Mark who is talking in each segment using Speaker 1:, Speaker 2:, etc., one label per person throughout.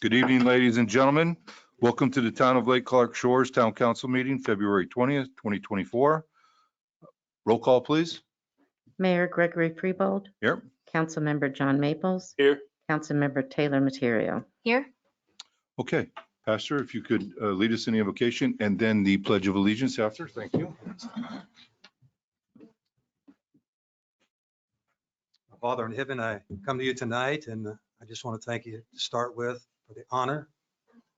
Speaker 1: Good evening, ladies and gentlemen. Welcome to the Town of Lake Clark Shores Town Council meeting, February 20th, 2024. Roll call, please.
Speaker 2: Mayor Gregory Freebold.
Speaker 1: Here.
Speaker 2: Councilmember John Maples.
Speaker 3: Here.
Speaker 2: Councilmember Taylor Materio.
Speaker 4: Here.
Speaker 1: Okay, Pastor, if you could lead us in the invocation and then the Pledge of Allegiance after. Thank you.
Speaker 5: Father in heaven, I come to you tonight, and I just want to thank you to start with for the honor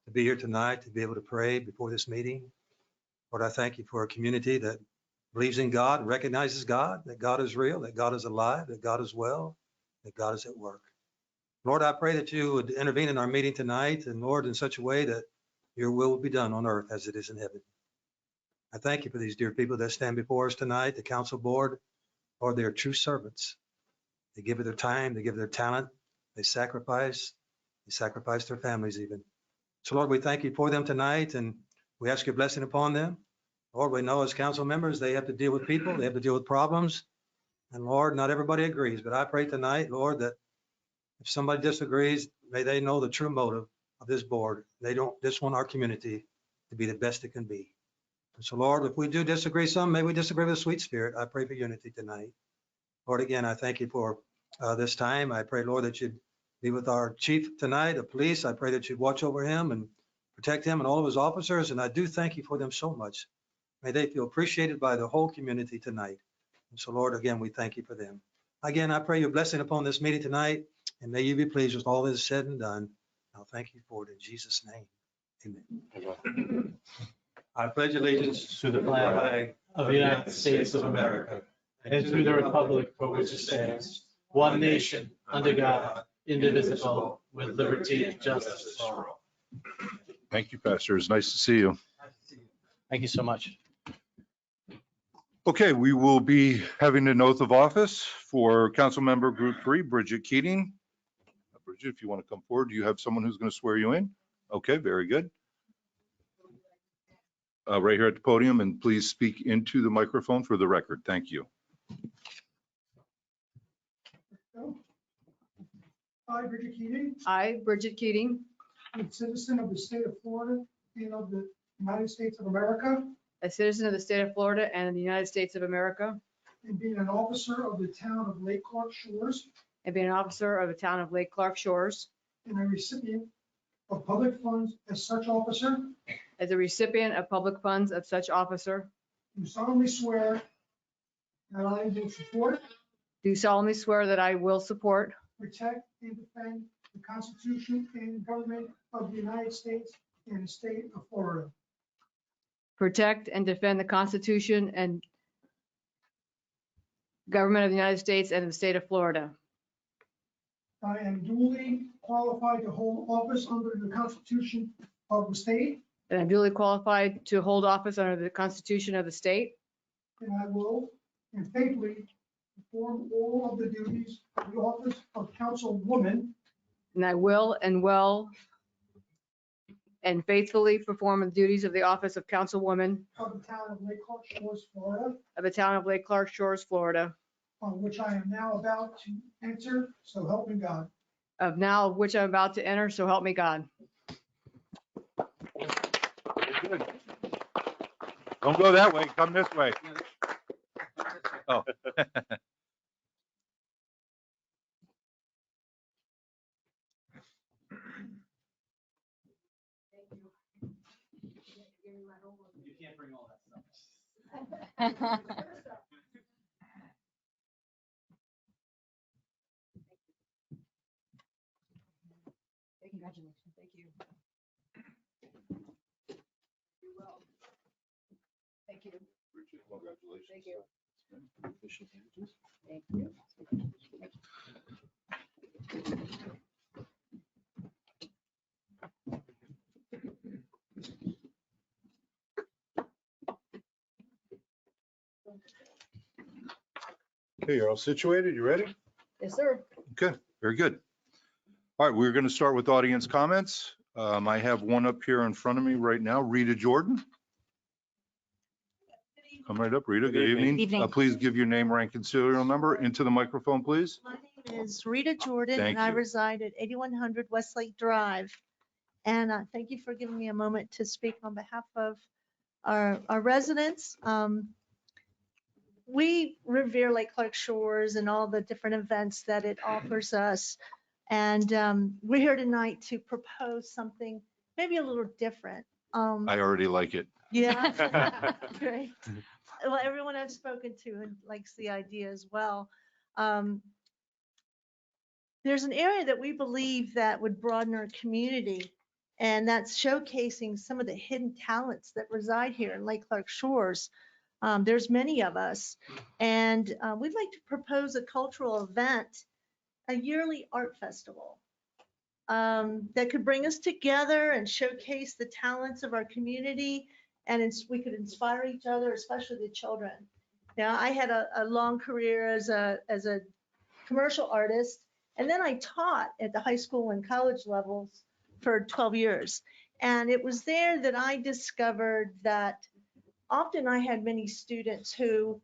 Speaker 5: to be here tonight, to be able to pray before this meeting. Lord, I thank you for a community that believes in God, recognizes God, that God is real, that God is alive, that God is well, that God is at work. Lord, I pray that you would intervene in our meeting tonight, and Lord, in such a way that your will be done on earth as it is in heaven. I thank you for these dear people that stand before us tonight, the council board. Lord, they are true servants. They give of their time, they give their talent, they sacrifice their families even. So Lord, we thank you for them tonight, and we ask your blessing upon them. Lord, we know as council members, they have to deal with people, they have to deal with problems. And Lord, not everybody agrees, but I pray tonight, Lord, that if somebody disagrees, may they know the true motive of this board. They don't just want our community to be the best it can be. And so Lord, if we do disagree some, may we disagree with a sweet spirit. I pray for unity tonight. Lord, again, I thank you for this time. I pray, Lord, that you'd be with our chief tonight, of police. I pray that you'd watch over him and protect him and all of his officers. And I do thank you for them so much. May they feel appreciated by the whole community tonight. And so, Lord, again, we thank you for them. Again, I pray your blessing upon this meeting tonight, and may you be pleased with all that is said and done. I'll thank you for it in Jesus' name. Amen. I pledge allegiance
Speaker 3: To the flag of the United States of America and to the republic for which it stands, one nation, under God, indivisible, with liberty and justice for all.
Speaker 1: Thank you, Pastor. It's nice to see you.
Speaker 3: Thank you so much.
Speaker 1: Okay, we will be having an oath of office for Council Member Group 3, Bridget Keating. Bridget, if you want to come forward, do you have someone who's going to swear you in? Okay, very good. Right here at the podium, and please speak into the microphone for the record. Thank you.
Speaker 6: I, Bridget Keating,
Speaker 4: I, Bridget Keating,
Speaker 6: a citizen of the state of Florida and of the United States of America,
Speaker 4: a citizen of the state of Florida and the United States of America,
Speaker 6: and being an officer of the town of Lake Clark Shores,
Speaker 4: and being an officer of the town of Lake Clark Shores,
Speaker 6: and a recipient of public funds as such officer,
Speaker 4: as a recipient of public funds of such officer,
Speaker 6: do solemnly swear that I will support,
Speaker 4: do solemnly swear that I will support,
Speaker 6: protect, and defend the Constitution and government of the United States and the state of Florida.
Speaker 4: protect, and defend the Constitution and government of the United States and the state of Florida.
Speaker 6: I am duly qualified to hold office under the Constitution of the state,
Speaker 4: And I'm duly qualified to hold office under the Constitution of the state,
Speaker 6: and I will and faithfully perform all of the duties of the office of councilwoman
Speaker 4: and I will and faithfully perform the duties of the office of councilwoman
Speaker 6: of the town of Lake Clark Shores, Florida,
Speaker 4: of the town of Lake Clark Shores, Florida,
Speaker 6: on which I am now about to enter, so help me God.
Speaker 4: of which I'm about to enter, so help me God.
Speaker 1: Good. Don't go that way. Come this way. Oh.
Speaker 3: You can't bring all that stuff.
Speaker 4: Congratulations. Thank you. Thank you.
Speaker 1: Congratulations.
Speaker 4: Thank you. Thank you.
Speaker 1: Okay, you're all situated. You ready?
Speaker 4: Yes, sir.
Speaker 1: Okay, very good. All right, we're going to start with audience comments. I have one up here in front of me right now. Rita Jordan. Come right up, Rita. Good evening.
Speaker 7: Evening.
Speaker 1: Please give your name, rank, and serial number into the microphone, please.
Speaker 7: My name is Rita Jordan,
Speaker 1: Thank
Speaker 7: and I
Speaker 1: you.
Speaker 7: reside at 8100 Westlake Drive And thank you for giving me a moment to speak on behalf of our residents. We revere Lake Clark Shores and all the different events that it offers us. And we're here tonight to propose something maybe a little different.
Speaker 1: I already like it.
Speaker 7: Yeah, great. Well, everyone I've spoken to likes the idea as well. There's an area that we believe that would broaden our community, and that's showcasing some of the hidden talents that reside here in Lake Clark Shores. There's many of us, and we'd like to propose a cultural event, a yearly art festival that could bring us together and showcase the talents of our community, and we could inspire each other, especially the children. Now, I had a long career as a commercial artist, and then I taught at the high school and college levels for 12 years. And it was there that I discovered that often I had many students who,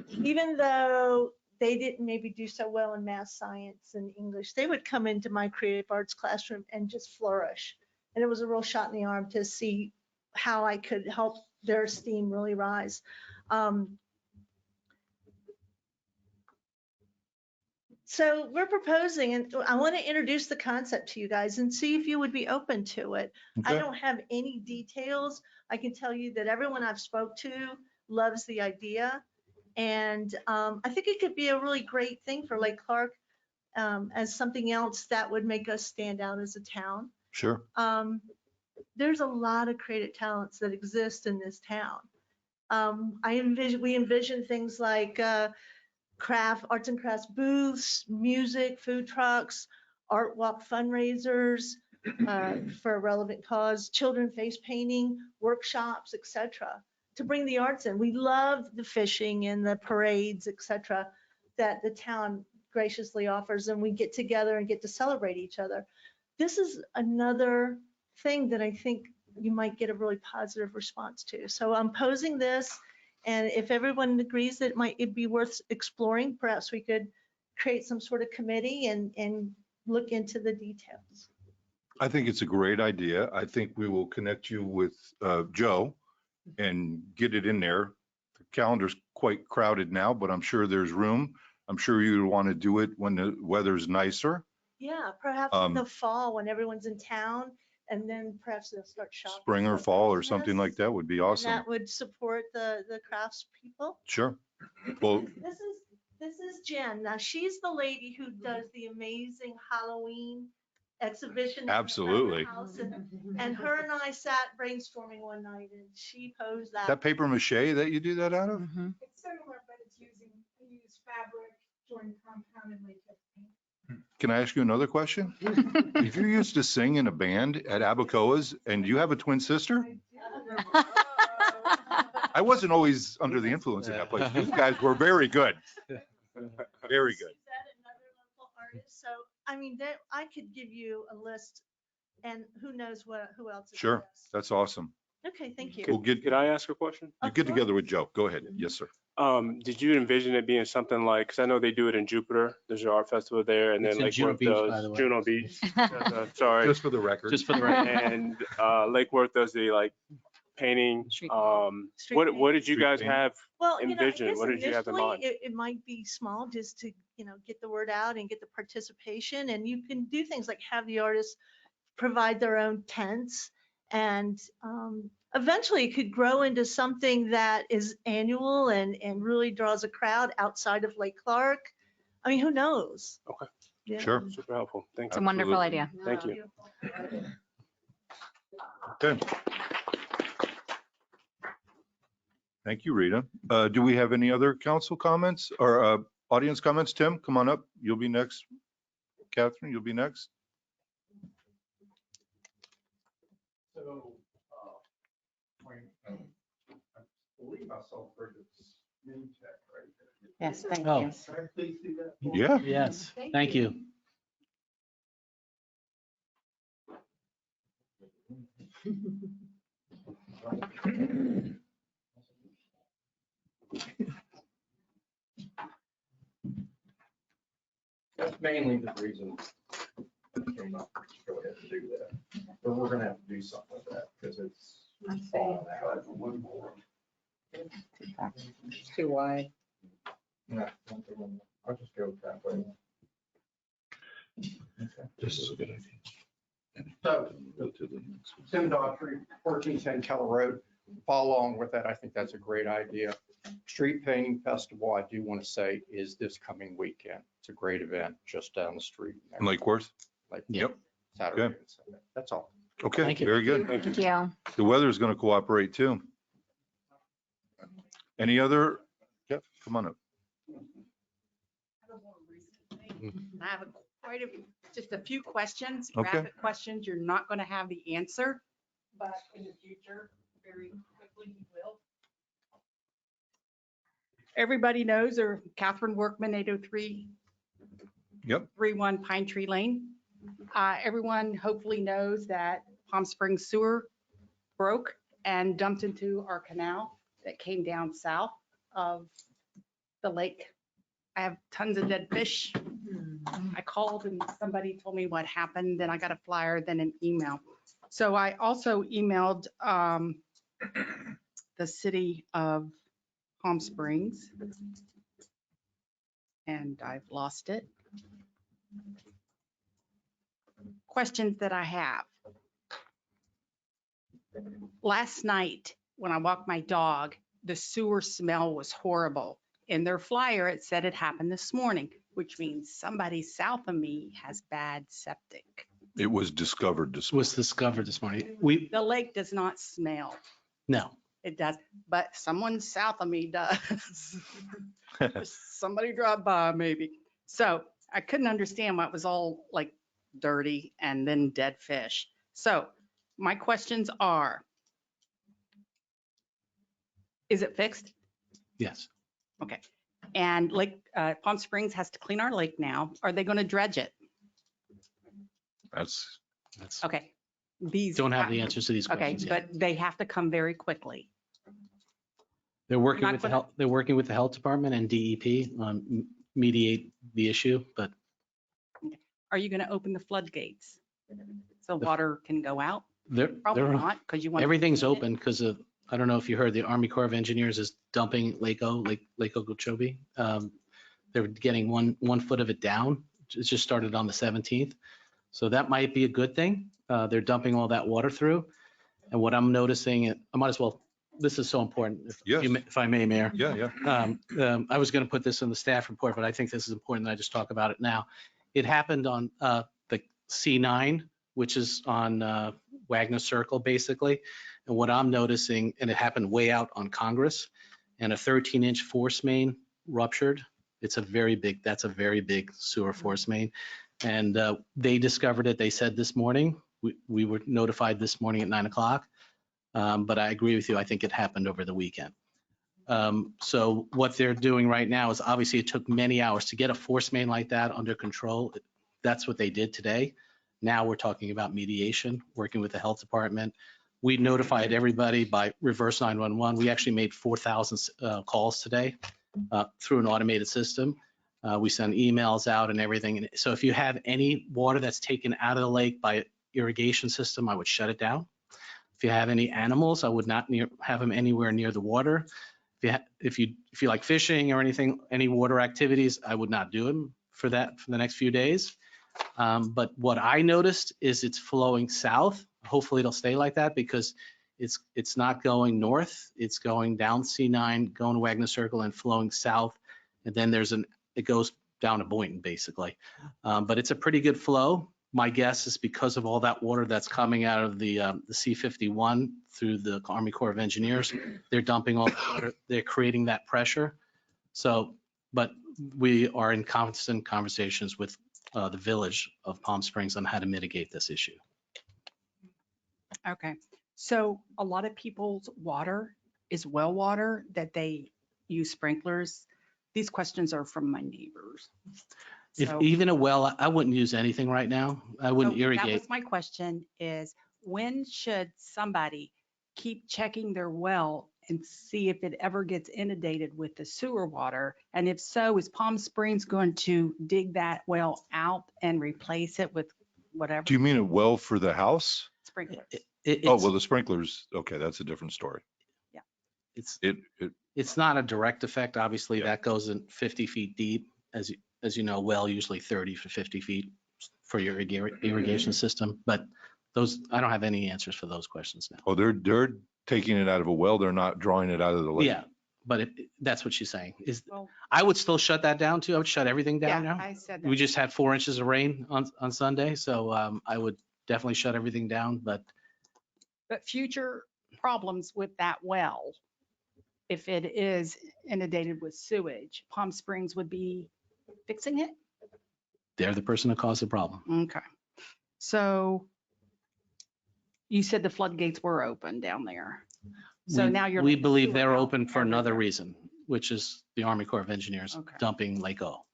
Speaker 7: even though they didn't maybe do so well in math, science, and English, they would come into my creative arts classroom and just flourish. And it was a real shot in the arm to see how I could help their esteem really rise. So we're proposing, and I want to introduce the concept to you guys and see if you would be open to it. I
Speaker 1: Okay.
Speaker 7: don't have any details. I can tell you that everyone I've spoke to loves the idea. And I think it could be a really great thing for Lake Clark as something else that would make us stand out as a town.
Speaker 1: Sure.
Speaker 7: There's a lot of creative talents that exist in this town. We envision things like arts and crafts booths, music, food trucks, art walk fundraisers for a relevant cause, children face painting, workshops, etc. to bring the arts in. We love the fishing and the parades, etc. that the town graciously offers, and we get together and get to celebrate each other. This is another thing that I think you might get a really positive response to. So I'm posing this. And if everyone agrees that it'd be worth exploring, perhaps we could create some sort of committee and look into the details.
Speaker 1: I think it's a great idea. I think we will connect you with Joe and get it in there. The calendar's quite crowded now, but I'm sure there's room. I'm sure you want to do it when the weather's nicer.
Speaker 7: Yeah, perhaps in the fall when everyone's in town, and then perhaps they'll start shopping.
Speaker 1: Spring or fall or something like that would be
Speaker 7: And
Speaker 1: awesome.
Speaker 7: that would support the crafts people.
Speaker 1: Sure. Well,
Speaker 7: This is Jen. Now, she's the lady who does the amazing Halloween exhibition.
Speaker 1: Absolutely.
Speaker 7: And her and I sat brainstorming one night and she posed that.
Speaker 1: that paper mache that you do that out of?
Speaker 6: It's similar, but it's we use fabric, joint compound, and latex paint.
Speaker 1: Can I ask you another question? If you used to sing in a band at Abacoa's and you have a twin sister? I wasn't always under the influence of that place. You guys were very good. Very good.
Speaker 7: She's at another local artist. So, I mean, I could give you a list and who knows who else.
Speaker 1: Sure.
Speaker 7: exists.
Speaker 1: That's awesome.
Speaker 7: Okay, thank you.
Speaker 1: We'll get,
Speaker 8: Could I ask a question?
Speaker 1: you get together with Joe. Go ahead. Yes, sir.
Speaker 8: Did you envision it being something like, because I know they do it in Jupiter, there's an art festival there, and
Speaker 3: It's
Speaker 8: then
Speaker 3: in
Speaker 8: Lake
Speaker 3: Juno
Speaker 8: Worth
Speaker 3: Beach, by
Speaker 8: does
Speaker 3: the way.
Speaker 8: Juno Beach. Sorry.
Speaker 1: Just for the record.
Speaker 3: Just for the record.
Speaker 8: And Lake Worth does the like painting.
Speaker 2: Street
Speaker 8: What did you
Speaker 1: Street
Speaker 8: guys
Speaker 1: painting.
Speaker 8: have?
Speaker 7: Well, I
Speaker 8: envision?
Speaker 7: guess
Speaker 8: What did you have in
Speaker 7: initially
Speaker 8: mind?
Speaker 7: It might be small just to, get the word out and get the participation. And you can do things like have the artists provide their own tents. And eventually it could grow into something that is annual and really draws a crowd outside of Lake Clark. I mean, who knows?
Speaker 8: Okay.
Speaker 7: Yeah.
Speaker 1: Sure.
Speaker 8: Super helpful. Thank
Speaker 2: It's
Speaker 8: you.
Speaker 2: a wonderful
Speaker 1: Absolutely.
Speaker 2: idea.
Speaker 8: Thank you.
Speaker 1: Okay. Thank you, Rita. Do we have any other council comments or audience comments? Tim, come on up. You'll be next. Catherine, you'll be next.
Speaker 9: So, I believe I saw Bridget's name check right there.
Speaker 2: Yes, thank
Speaker 3: Oh.
Speaker 2: you.
Speaker 9: Can I please see that?
Speaker 1: Yeah.
Speaker 3: Yes, thank you.
Speaker 9: That's mainly the reason. came up, go ahead and do that. But we're gonna have to do something with that because it's falling out.
Speaker 10: It's too wide.
Speaker 9: Yeah, I'll just go that way.
Speaker 1: This is a good idea.
Speaker 9: So,
Speaker 1: Go to the next one.
Speaker 9: Tim Daughtry, 1410 Keller Road. Follow along with that. I think that's a great idea. Street Painting Festival, I do want to say, is this coming weekend. It's a great event just down the street.
Speaker 1: Lake Worth?
Speaker 9: Like
Speaker 1: Yep.
Speaker 9: Saturday
Speaker 1: Okay.
Speaker 9: and Sunday. That's all.
Speaker 1: Okay,
Speaker 3: Thank you.
Speaker 1: very good.
Speaker 8: Thank you.
Speaker 2: Yeah.
Speaker 1: The weather's going to cooperate too. Any other? Yep, come on up.
Speaker 10: I have just a few questions,
Speaker 1: Okay.
Speaker 10: rapid questions. You're not going to have the answer, but in the future, very quickly you will. Everybody knows, or Catherine Workman, 803.
Speaker 1: Yep.
Speaker 10: 31 Pine Tree Lane. Everyone hopefully knows that Palm Springs sewer broke and dumped into our canal that came down south of the lake. I have tons of dead fish. I called and somebody told me what happened, then I got a flyer, then an email. So I also emailed the city of Palm Springs, and I've lost it. Questions that I have. Last night, when I walked my dog, the sewer smell was horrible. In their flyer, it said it happened this morning, which means somebody south of me has bad septic.
Speaker 1: It was discovered this
Speaker 3: Was discovered this morning. We,
Speaker 10: The lake does not smell.
Speaker 3: no,
Speaker 10: It does, but someone south of me does. Somebody dropped by maybe. So I couldn't understand why it was all like dirty and then dead fish. So my questions are, is it fixed?
Speaker 3: yes.
Speaker 10: Okay. And Lake, Palm Springs has to clean our lake now. Are they going to dredge it?
Speaker 1: That's,
Speaker 3: That's,
Speaker 10: Okay. These.
Speaker 3: don't have the answers to these
Speaker 10: Okay,
Speaker 3: questions yet.
Speaker 10: but they have to come very quickly.
Speaker 3: They're working
Speaker 10: not
Speaker 3: with the
Speaker 10: gonna-
Speaker 3: health, they're working with the health department and DEP, mediate the issue, but
Speaker 10: Are you going to open the floodgates so water can go out?
Speaker 3: they're,
Speaker 10: Probably not, because you want.
Speaker 3: everything's open because of, I don't know if you heard, the Army Corps of Engineers is dumping Lake Okeechobee. They're getting 1 foot of it down. It just started on the 17th. So that might be a good thing. They're dumping all that water through. And what I'm noticing, I might as well, this is so important,
Speaker 1: Yes.
Speaker 3: if I may, Mayor.
Speaker 1: yeah, yeah.
Speaker 3: I was going to put this in the staff report, but I think this is important that I just talk about it now. It happened on the C9, which is on Wagner Circle, basically. And what I'm noticing, and it happened way out on Congress, and a 13-inch force main ruptured. That's a very big sewer force main. And they discovered it, they said this morning. We were notified this morning at 9 o'clock. But I agree with you. I think it happened over the weekend. So what they're doing right now is, obviously it took many hours to get a force main like that under control. That's what they did today. Now we're talking about mediation, working with the health department. We notified everybody by reverse 911. We actually made 4,000 calls today through an automated system. We send emails out and everything. And so if you have any water that's taken out of the lake by irrigation system, I would shut it down. If you have any animals, I would not have them anywhere near the water. If you like fishing or anything, any water activities, I would not do them for the next few days. But what I noticed is it's flowing south. Hopefully it'll stay like that because it's not going north. It's going down C9, going to Wagner Circle and flowing south. And then it goes down to Boynton basically. But it's a pretty good flow. My guess is because of all that water that's coming out of the C-51 through the Army Corps of Engineers, they're dumping all the water, they're creating that pressure. So, but we are in constant conversations with the village of Palm Springs on how to mitigate this issue.
Speaker 10: Okay, so a lot of people's water is well water that they use sprinklers. These questions are from my neighbors.
Speaker 3: If
Speaker 10: So-
Speaker 3: even a well, I wouldn't use anything right now. I wouldn't
Speaker 10: So That
Speaker 3: irrigate.
Speaker 10: was my question is, when should somebody keep checking their well and see if it ever gets inundated with the sewer water? And if so, is Palm Springs going to dig that well out and replace it with whatever.
Speaker 1: Do you mean a well for the house?
Speaker 10: Sprinkler.
Speaker 1: Oh, well, the sprinklers, okay, that's a different story.
Speaker 3: It's,
Speaker 1: It,
Speaker 3: it's not a direct effect. Obviously,
Speaker 1: Yeah.
Speaker 3: that goes in 50 feet deep. As you know, well, usually 30 to 50 feet for your irrigation system. But those, I don't have any answers for those questions now.
Speaker 1: oh, they're taking it out of a well. They're not drawing it out of the lake.
Speaker 3: Yeah, but that's what she's saying.
Speaker 10: Well,
Speaker 3: I would still shut that down too. I would shut everything down
Speaker 10: yeah,
Speaker 3: now.
Speaker 10: I said
Speaker 3: We
Speaker 10: that.
Speaker 3: just had 4 inches of rain on Sunday, so I would definitely shut everything down. But
Speaker 10: But future problems with that well, if it is inundated with sewage, Palm Springs would be fixing it?
Speaker 3: they're the person that caused the problem.
Speaker 10: Okay. So you said the floodgates were open down there. So
Speaker 3: We-
Speaker 10: now you're.
Speaker 3: We
Speaker 10: letting
Speaker 3: believe
Speaker 10: sewer
Speaker 3: they're
Speaker 10: out
Speaker 3: open for another
Speaker 10: everywhere.
Speaker 3: reason, which is the Army Corps of Engineers
Speaker 10: Okay.
Speaker 3: dumping Lake O.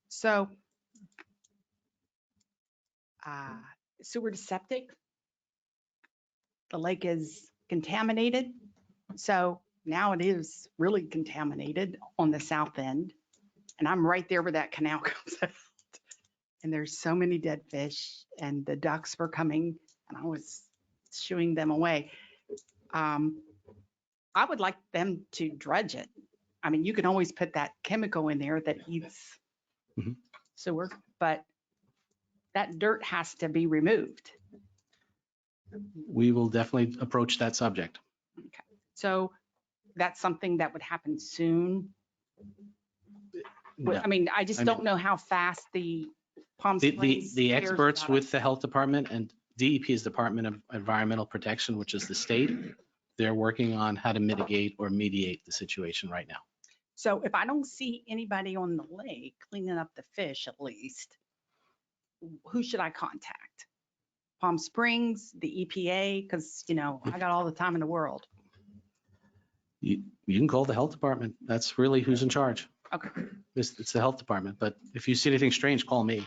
Speaker 10: So sewer to septic, the lake is contaminated. So now it is really contaminated on the south end. And I'm right there where that canal comes out. And there's so many dead fish and the ducks were coming and I was shooing them away. I would like them to dredge it. I mean, you can always put that chemical in there that eats
Speaker 3: Mhm.
Speaker 10: sewer, but that dirt has to be removed.
Speaker 3: We will definitely approach that subject.
Speaker 10: So that's something that would happen soon.
Speaker 3: Yeah.
Speaker 10: I mean, I just
Speaker 3: I
Speaker 10: don't know how fast the Palm Springs.
Speaker 3: The
Speaker 10: cares
Speaker 3: experts
Speaker 10: about it.
Speaker 3: with the health department and DEP is Department of Environmental Protection, which is the state. They're working on how to mitigate or mediate the situation right now.
Speaker 10: So if I don't see anybody on the lake cleaning up the fish at least, who should I contact? Palm Springs, the EPA, because, you know, I got all the time in the world.
Speaker 3: You can call the health department. That's really who's in charge.
Speaker 10: Okay.
Speaker 3: It's the health department. But if you see anything strange, call me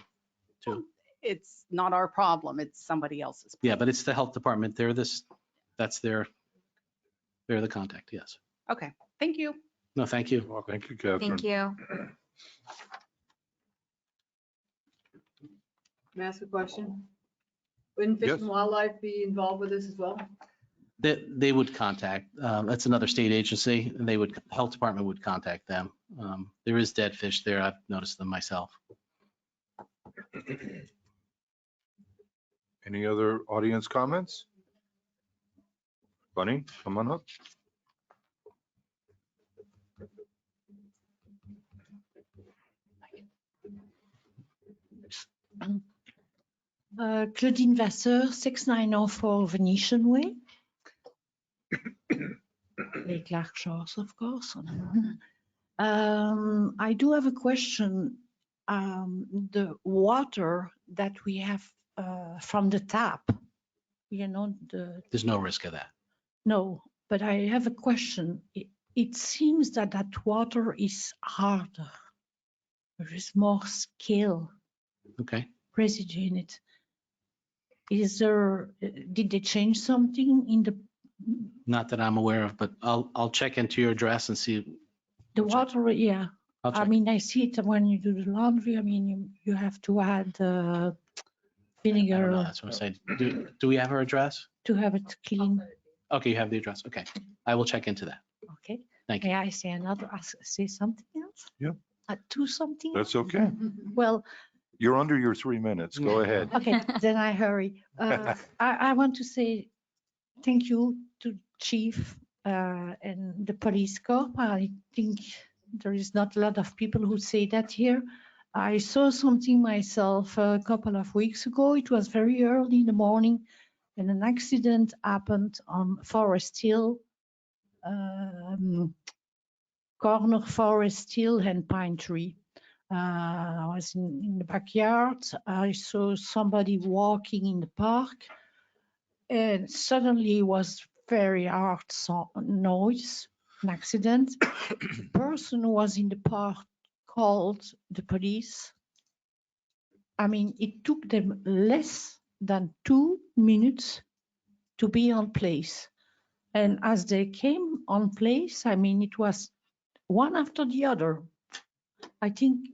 Speaker 3: too.
Speaker 10: It's not our problem. It's somebody else's.
Speaker 3: Yeah, but it's the health department. They're the contact. Yes.
Speaker 10: Okay, thank you.
Speaker 3: No, thank you.
Speaker 1: Well, thank you, Catherine.
Speaker 11: you.
Speaker 4: Can I ask a question? Wouldn't Fish
Speaker 1: Yes.
Speaker 4: and Wildlife be involved with this as well?
Speaker 3: They would contact, that's another state agency, and health department would contact them. There is dead fish there. I've noticed them myself.
Speaker 1: Any other audience comments? Bunny, come on up.
Speaker 12: Claudine Vasseur, 6904 Venetian Way. Lake Lark Shores, of course. I do have a question. The water that we have from the tap,
Speaker 3: There's no risk of that.
Speaker 12: no, but I have a question. It seems that water is harder. There is more scale
Speaker 3: Okay.
Speaker 12: residue in it. Did they change something in
Speaker 3: Not that I'm aware of, but I'll check into your address and see.
Speaker 12: the water? Yeah.
Speaker 3: I'll
Speaker 12: I
Speaker 3: check.
Speaker 12: mean, I see it when you do the laundry. I mean, you have to add
Speaker 3: I don't know.
Speaker 12: vinegar
Speaker 3: That's what I'm saying. Do we have her address?
Speaker 12: to have it clean.
Speaker 3: Okay, you have the address. Okay. I will check into that.
Speaker 12: Okay.
Speaker 3: Thank you.
Speaker 12: May I say something else?
Speaker 1: Yeah.
Speaker 12: Do something
Speaker 1: That's
Speaker 12: else?
Speaker 1: okay.
Speaker 12: Well,
Speaker 1: You're under your 3 minutes. Go ahead.
Speaker 12: okay, then I hurry. I want to say thank you to Chief and the police corps. I think there is not a lot of people who say that here. I saw something myself a couple of weeks ago. It was very early in the morning and an accident happened on Forest Hill, corner Forest Hill and Pine Tree. I was in the backyard. I saw somebody walking in the park and suddenly it was very hard noise, an accident. The person who was in the park called the police. I mean, it took them less than 2 minutes to be on place. And as they came on place, I mean, it was one after the other. I think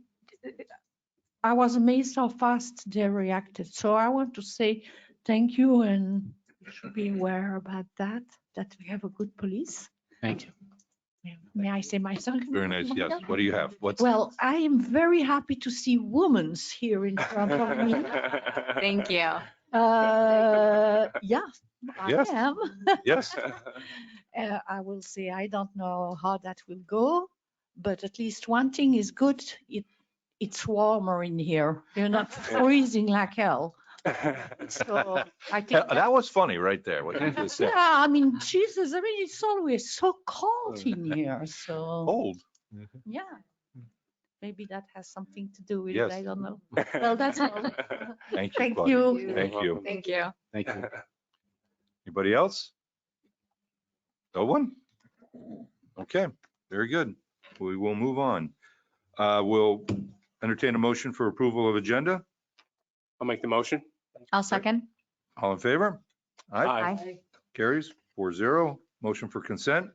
Speaker 12: I was amazed how fast they reacted. So I want to say thank you, and you should be aware about that we have a good police.
Speaker 3: Thank you.
Speaker 12: May I say myself?
Speaker 1: Very nice. Yes. What do you have? What's?
Speaker 12: Well, I am very happy to see women here in front of me.
Speaker 4: Thank you.
Speaker 12: Yeah, I
Speaker 1: Yes.
Speaker 12: am.
Speaker 1: Yes.
Speaker 12: I will say I don't know how that will go, but at least one thing is good. It's warmer in here. You're not freezing like hell. So I think
Speaker 11: That was funny right there, what you just said.
Speaker 12: yeah, I mean, Jesus, I mean, it's always so cold in here. So
Speaker 1: Old.
Speaker 12: yeah, maybe that has something to do with
Speaker 1: Yes.
Speaker 12: it. I don't know. Well, that's all.
Speaker 1: Thank you.
Speaker 12: Thank
Speaker 1: Claudia.
Speaker 12: you.
Speaker 1: Thank you.
Speaker 4: Thank you.
Speaker 3: Thank you.
Speaker 1: Anybody else? No one? Okay, very good. We will move on. We'll entertain a motion for approval of agenda.
Speaker 8: I'll make the motion.
Speaker 4: I'll second.
Speaker 1: All in favor? Aye.
Speaker 8: Aye.
Speaker 1: Carries 4-0. Motion for consent.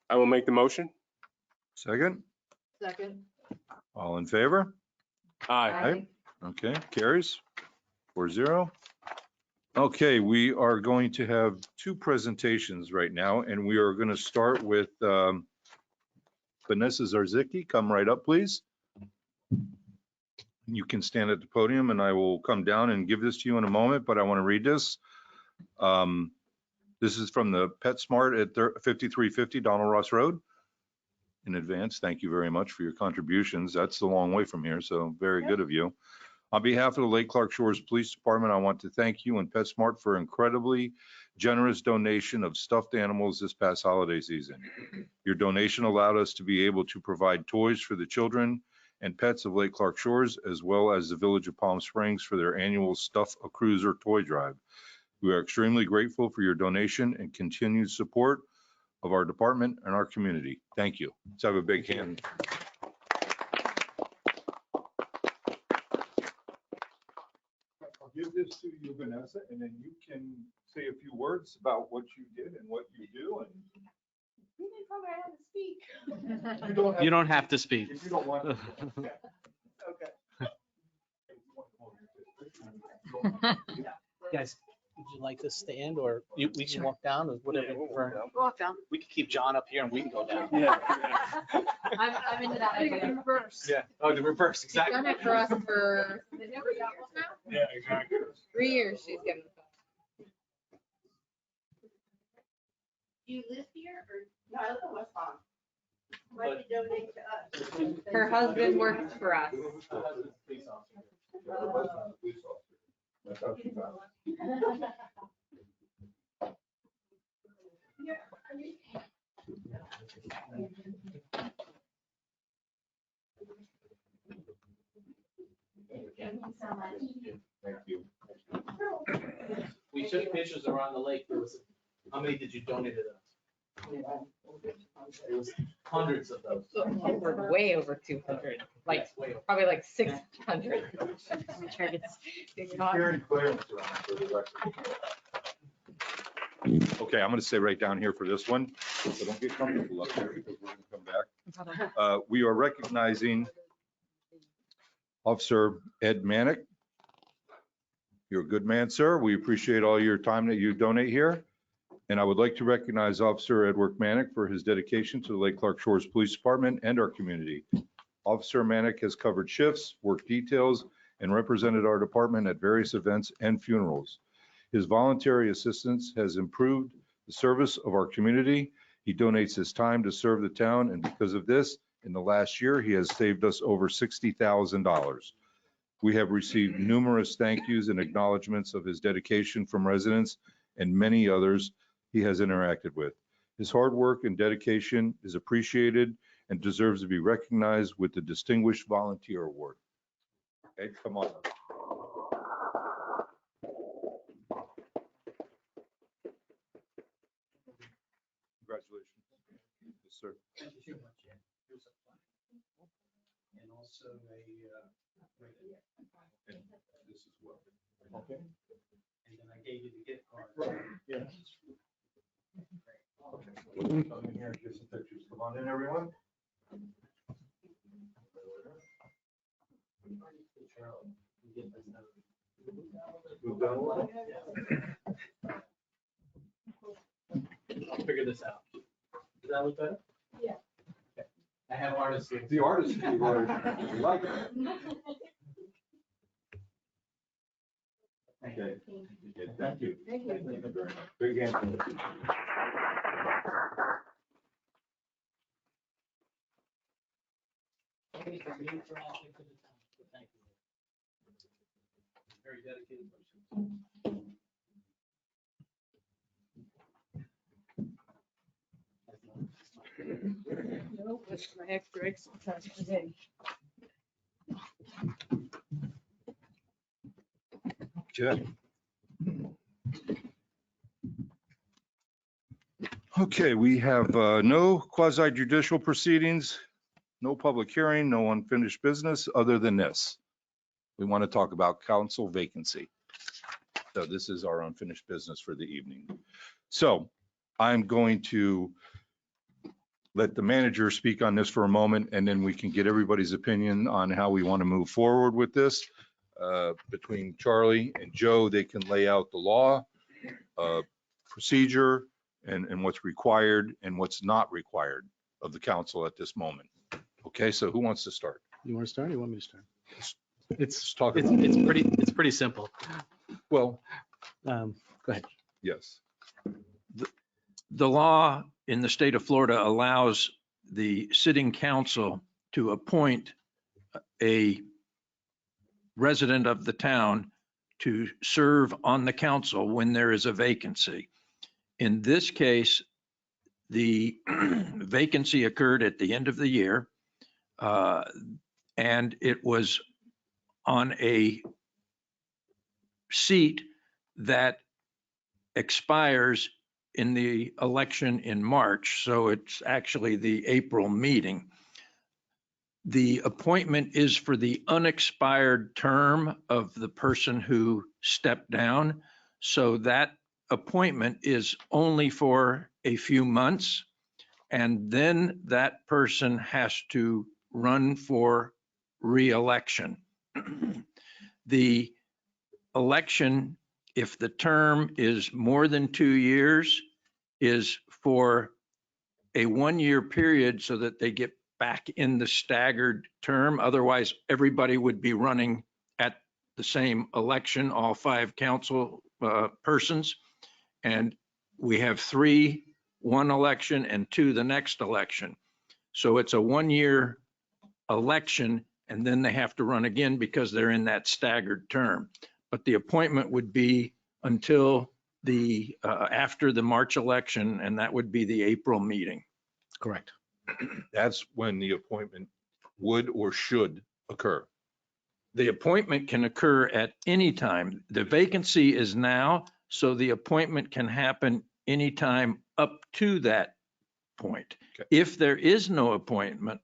Speaker 8: I will make the motion.
Speaker 1: Second.
Speaker 4: Second.
Speaker 1: All in favor?
Speaker 8: Aye.
Speaker 1: Okay, carries 4-0. Okay, we are going to have two presentations right now, and we are going to start with Vanessa Zarzicki. Come right up, please. You can stand at the podium and I will come down and give this to you in a moment, but I want to read this. This is from the PetSmart at 5350 Donald Ross Road. In advance, thank you very much for your contributions. That's a long way from here, so very good of you. On behalf of the Lake Clark Shores Police Department, I want to thank you and PetSmart for incredibly generous donation of stuffed animals this past holiday season. Your donation allowed us to be able to provide toys for the children and pets of Lake Clark Shores, as well as the Village of Palm Springs for their annual Stuff a Cruiser toy drive. We are extremely grateful for your donation and continued support of our department and our community. Thank you. Let's have a big hand. I'll give this to you, Vanessa, and then you can say a few words about what you did and what you do. And
Speaker 3: You don't have to speak.
Speaker 1: if you don't want to.
Speaker 3: Guys, would you like to stand or we can walk down or whatever? you prefer?
Speaker 4: Walk down.
Speaker 3: We can keep John up here and we can go down.
Speaker 4: I'm into that idea. Reverse.
Speaker 3: Yeah. Oh, the reverse,
Speaker 4: She's
Speaker 3: exactly.
Speaker 4: done it for us for 3 years now.
Speaker 1: Yeah, exactly.
Speaker 4: 3 years she's given us.
Speaker 7: Do you live here or? No, I live in West Palm. Why did you donate to us?
Speaker 4: Her husband works for us.
Speaker 1: That's how she got it. Thank you.
Speaker 3: We took pictures around the lake. There was, how many did you donate to us? It was hundreds of those.
Speaker 4: We're way over 200, like probably like 600.
Speaker 1: Karen Clarence around for the record. Okay, I'm going to stay right down here for this one. So don't get comfortable up here because we're going to come back. We are recognizing Officer Ed Manick. You're a good man, sir. We appreciate all your time that you donate here. And I would like to recognize Officer Edward Manick for his dedication to the Lake Clark Shores Police Department and our community. Officer Manick has covered shifts, work details, and represented our department at various events and funerals. His voluntary assistance has improved the service of our community. He donates his time to serve the town, and because of this, in the last year, he has saved us over $60,000. We have received numerous thank yous and acknowledgements of his dedication from residents and many others he has interacted with. His hard work and dedication is appreciated and deserves to be recognized with the Distinguished Volunteer Award. Ed, come on up. Congratulations. Yes, sir.
Speaker 13: Thank you so much. Here's a plaque. And also
Speaker 1: And this as well. Okay.
Speaker 13: and then I gave you the gift card.
Speaker 1: Yes. Okay. Come in here and get some pictures. Come on in, everyone.
Speaker 3: I'll figure this out. Does that look better?
Speaker 4: Yeah.
Speaker 3: Okay. I have artists here.
Speaker 1: The artist, you like it. Okay. Thank you.
Speaker 4: Thank you.
Speaker 1: Big hand.
Speaker 3: Very dedicated person.
Speaker 4: No, that's my extra exercise today.
Speaker 1: Okay. Okay, we have no quasi judicial proceedings, no public hearing, no unfinished business other than this. We want to talk about council vacancy. So this is our unfinished business for the evening. So I'm going to let the manager speak on this for a moment, and then we can get everybody's opinion on how we want to move forward with this. Between Charlie and Joe, they can lay out the law, procedure, and what's required and what's not required of the council at this moment. Okay, so who wants to start?
Speaker 3: You want to start or you want me to start?
Speaker 1: Let's talk about it.
Speaker 3: It's pretty simple.
Speaker 1: Well,
Speaker 3: Go ahead.
Speaker 1: yes.
Speaker 14: The law in the state of Florida allows the sitting council to appoint a resident of the town to serve on the council when there is a vacancy. In this case, the vacancy occurred at the end of the year, and it was on a seat that expires in the election in March, so it's actually the April meeting. The appointment is for the unexpired term of the person who stepped down, so that appointment is only for a few months, and then that person has to run for re-election. The election, if the term is more than 2 years, is for a 1-year period so that they get back in the staggered term. Otherwise, everybody would be running at the same election, all 5 council persons. And we have 3, 1 election and 2 the next election. So it's a 1-year election, and then they have to run again because they're in that staggered term. But the appointment would be until the after the March election, and that would be the April meeting.
Speaker 3: Correct.
Speaker 1: That's when the appointment would or should occur.
Speaker 14: The appointment can occur at any time. The vacancy is now, so the appointment can happen anytime up to that point.
Speaker 1: Okay.
Speaker 14: If there is no appointment,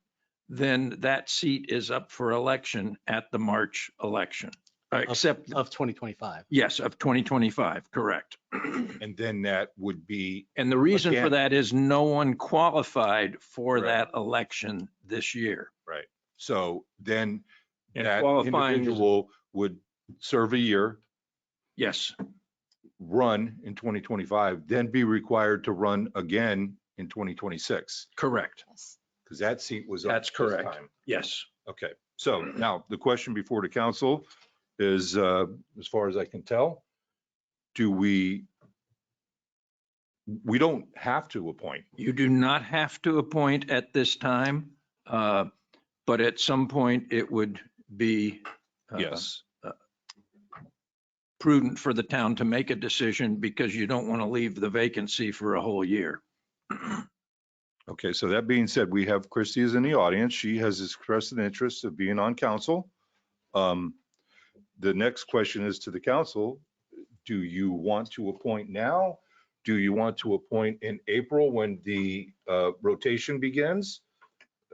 Speaker 14: then that seat is up for election at the March election, except,
Speaker 3: Of 2025.
Speaker 14: yes, of 2025, correct.
Speaker 1: And then that would be,
Speaker 14: And the reason for
Speaker 1: Again-
Speaker 14: that is no one qualified for
Speaker 1: Right.
Speaker 14: that election this year.
Speaker 1: right. So then
Speaker 14: And
Speaker 1: that
Speaker 14: qualifying is-
Speaker 1: individual would serve a year,
Speaker 14: Yes,
Speaker 1: run in 2025, then be required to run again in 2026,
Speaker 14: correct.
Speaker 1: because that seat was up.
Speaker 14: That's
Speaker 1: this
Speaker 14: correct.
Speaker 1: time.
Speaker 14: Yes.
Speaker 1: Okay, so now the question before the council is, as far as I can tell, we don't have to appoint.
Speaker 14: You do not have to appoint at this time, but at some point it would be
Speaker 1: Yes,
Speaker 14: prudent for the town to make a decision because you don't want to leave the vacancy for a whole year.
Speaker 1: okay, so that being said, we have Christie is in the audience. She has expressed an interest of being on council. The next question is to the council. Do you want to appoint now? Do you want to appoint in April when the rotation begins?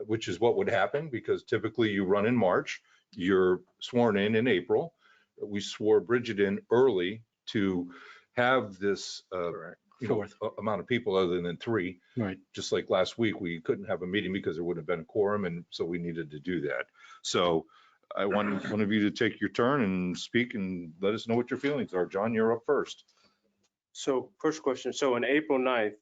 Speaker 1: Which is what would happen because typically you run in March, you're sworn in April. We swore Bridget in early to have this amount of people other than 3.
Speaker 3: Right.
Speaker 1: Just like last week, we couldn't have a meeting because there wouldn't have been a quorum, and so we needed to do that. So I want one of you to take your turn and speak and let us know what your feelings are. John, you're up first.
Speaker 8: So first question, so on April 9th,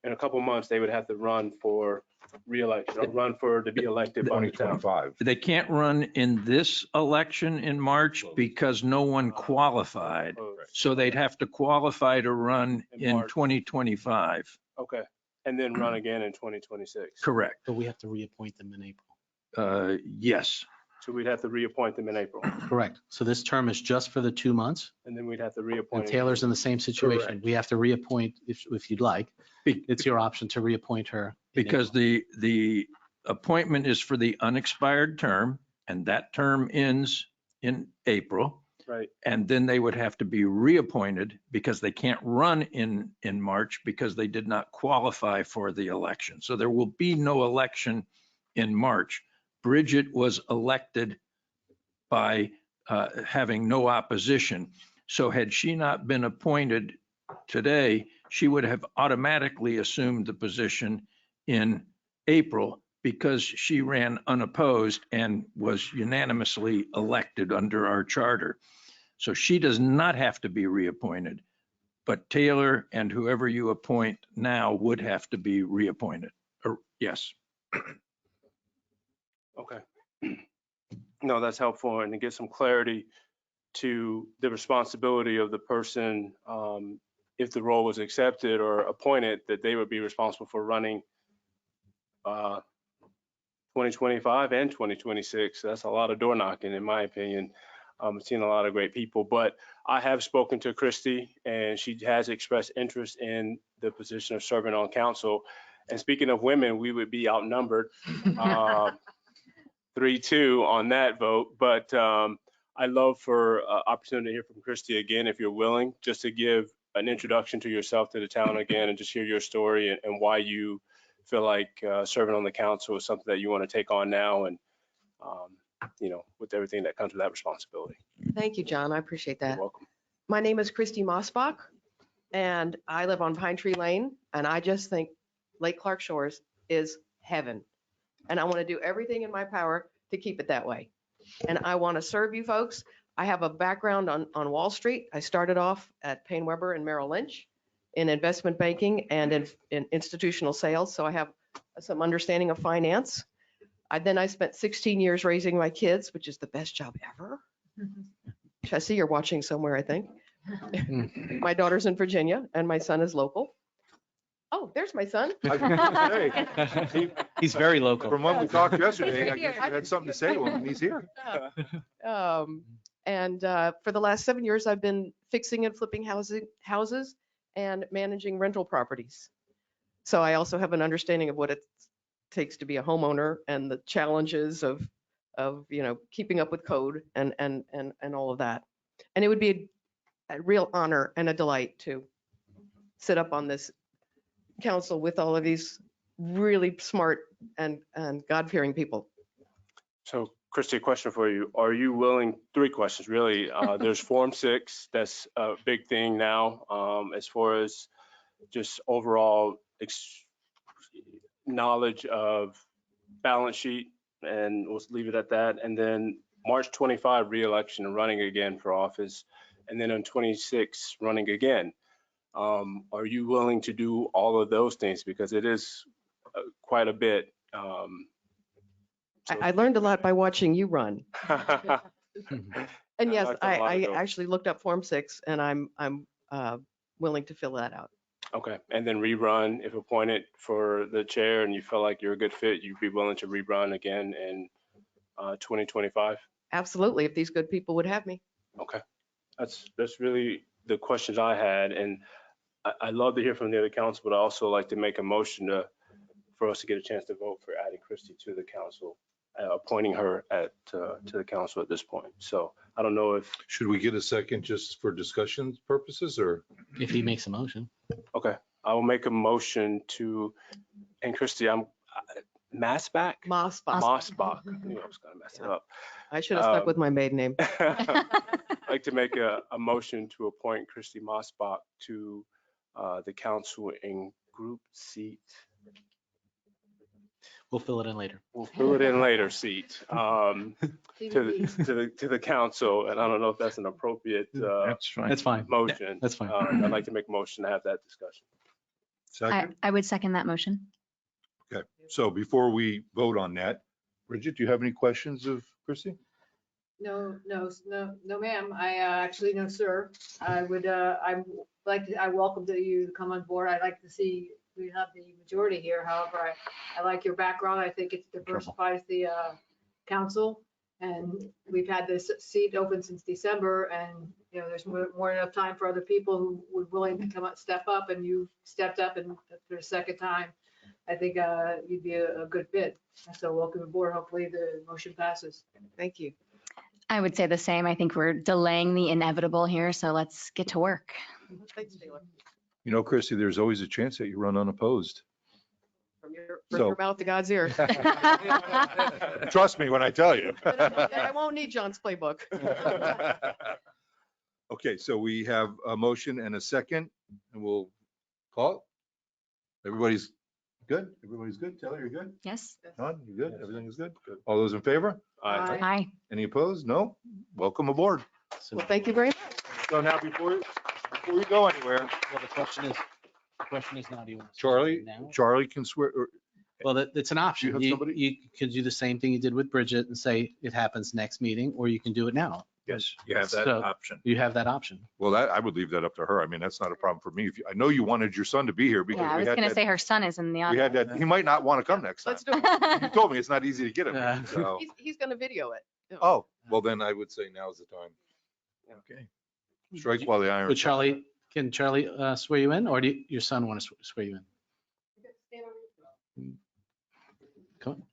Speaker 8: in a couple months, they would have to run for reelection, or run for to be elected by the town.
Speaker 1: 2025.
Speaker 14: They can't run in this election in March because no one qualified. So they'd have to qualify to run in
Speaker 8: March.
Speaker 14: 2025.
Speaker 8: Okay, and then run again in 2026.
Speaker 14: Correct.
Speaker 3: But we have to reappoint them in April.
Speaker 14: Yes.
Speaker 8: So we'd have to reappoint them in April,
Speaker 3: Correct. So this term is just for the 2 months.
Speaker 8: and then we'd have to
Speaker 3: And
Speaker 8: reappoint.
Speaker 3: Taylor's in the same situation.
Speaker 14: Correct.
Speaker 3: We have to reappoint if you'd like.
Speaker 14: Be-
Speaker 3: It's your option to reappoint her. in
Speaker 14: Because
Speaker 3: April.
Speaker 14: the appointment is for the unexpired term, and that term ends in April.
Speaker 8: Right,
Speaker 14: And then they would have to be reappointed because they can't run in March because they did not qualify for the election. So there will be no election in March. Bridget was elected by having no opposition. So had she not been appointed today, she would have automatically assumed the position in April because she ran unopposed and was unanimously elected under our charter. So she does not have to be reappointed, but Taylor and whoever you appoint now would have to be reappointed. Yes.
Speaker 8: okay. No, that's helpful, and to get some clarity to the responsibility of the person, if the role was accepted or appointed, that they would be responsible for running 2025 and 2026. That's a lot of door knocking, in my opinion. I've seen a lot of great people, but I have spoken to Christy, and she has expressed interest in the position of serving on council. And speaking of women, we would be outnumbered 3-2 on that vote. But I'd love for opportunity to hear from Christy again, if you're willing, just to give an introduction to yourself, to the town again, and just hear your story and why you feel like serving on the council is something that you want to take on now, and with everything that comes with that responsibility.
Speaker 15: Thank you, John. I appreciate that.
Speaker 8: You're welcome.
Speaker 15: My name is Christy Mossbach, and I live on Pine Tree Lane, and I just think Lake Clark Shores is heaven. And I want to do everything in my power to keep it that way. And I want to serve you folks. I have a background on Wall Street. I started off at Payne Webber and Merrill Lynch in investment banking and in institutional sales. So I have some understanding of finance. Then I spent 16 years raising my kids, which is the best job ever. Chessie, you're watching somewhere, I think. My daughter's in Virginia and my son is local. Oh, there's my son.
Speaker 3: He's very local.
Speaker 1: From when we talked yesterday, I guess you had something to say to him, and he's here.
Speaker 15: And for the last 7 years, I've been fixing and flipping houses and managing rental properties. So I also have an understanding of what it takes to be a homeowner and the challenges of keeping up with code and all of that. And it would be a real honor and a delight to sit up on this council with all of these really smart and God-fearing people.
Speaker 8: So Christy, a question for you. Are you willing, 3 questions really. There's Form 6, that's a big thing now, as far as just overall knowledge of balance sheet, and we'll leave it at that. And then March 25 reelection and running again for office, and then on 26 running again. Are you willing to do all of those things? Because it is quite a bit.
Speaker 15: I learned a lot by watching you run. And yes, I actually looked up Form 6 and I'm willing to fill that out.
Speaker 8: Okay, and then rerun if appointed for the chair and you feel like you're a good fit, you'd be willing to rerun again in 2025?
Speaker 15: Absolutely, if these good people would have me.
Speaker 8: Okay, that's really the questions I had, and I love to hear from the other council, but I also like to make a motion for us to get a chance to vote for adding Christy to the council, appointing her to the council at this point. So I don't know if.
Speaker 1: Should we get a second just for discussion purposes, or?
Speaker 3: If he makes a motion.
Speaker 8: Okay, I will make a motion to, and Christy, I'm Mossbach? Mossbach. I knew I was gonna mess it up.
Speaker 15: I should have stuck with my maiden name.
Speaker 8: I'd like to make a motion to appoint Christy Mossbach to the council in group seat.
Speaker 3: We'll fill it in later.
Speaker 8: We'll fill it in later seat to the council. And I don't know if that's an appropriate
Speaker 14: That's fine.
Speaker 3: That's fine.
Speaker 8: motion.
Speaker 3: That's fine.
Speaker 8: I'd like to make a motion to have that discussion.
Speaker 1: Second?
Speaker 16: I would second that motion.
Speaker 1: Okay, so before we vote on that, Bridget, do you have any questions of Christie?
Speaker 17: No, ma'am. I actually, no, sir. I would, I welcome you to come on board. I'd like to see we have the majority here. However, I like your background. I think it diversifies the council. And we've had this seat open since December, and, you know, there's more than enough time for other people who would willing to come up, step up, and you stepped up and for the second time. I think you'd be a good fit. So welcome aboard. Hopefully the motion passes.
Speaker 15: Thank you.
Speaker 16: I would say the same. I think we're delaying the inevitable here, so let's get to work.
Speaker 15: Thanks, Taylor.
Speaker 1: You know, Christie, there's always a chance that you run unopposed.
Speaker 15: From your mouth to God's ear.
Speaker 1: Trust me when I tell you.
Speaker 15: Then I won't need John's playbook.
Speaker 1: Okay, so we have a motion and a second, and we'll call it. Everybody's good? Everybody's good? Taylor, you're good?
Speaker 16: Yes.
Speaker 1: John, you good? Everything is good? All those in favor?
Speaker 8: Aye.
Speaker 16: Aye.
Speaker 1: Any opposed? No? Welcome aboard.
Speaker 3: So,
Speaker 15: Well, thank you very much.
Speaker 1: So now before you go anywhere,
Speaker 3: well, the question is now, do you want to?
Speaker 1: Charlie,
Speaker 3: Now?
Speaker 1: Charlie can swear, or
Speaker 3: Well, it's an option.
Speaker 1: have
Speaker 3: You
Speaker 1: somebody?
Speaker 3: you could do the same thing you did with Bridget and say it happens next meeting, or you can do it now.
Speaker 14: Yes, you have that
Speaker 3: So-
Speaker 14: option.
Speaker 3: You have that option.
Speaker 1: well, that, I would leave that up to her. I mean, that's not a problem for me. If you, I know you wanted your son to be here because
Speaker 16: Yeah, I
Speaker 1: we
Speaker 16: was
Speaker 1: had
Speaker 16: gonna
Speaker 1: that,
Speaker 16: say her son is in the
Speaker 1: we had
Speaker 16: audience.
Speaker 1: that, he might not want to come next time.
Speaker 15: Let's do it.
Speaker 1: You told me it's not easy to get him.
Speaker 3: Yeah.
Speaker 1: So,
Speaker 15: He's going to video it.
Speaker 1: oh, well, then I would say now's the time.
Speaker 14: Okay.
Speaker 1: Strike while the iron.
Speaker 3: But Charlie, can Charlie swear you in, or do your son want to swear you in? Come on.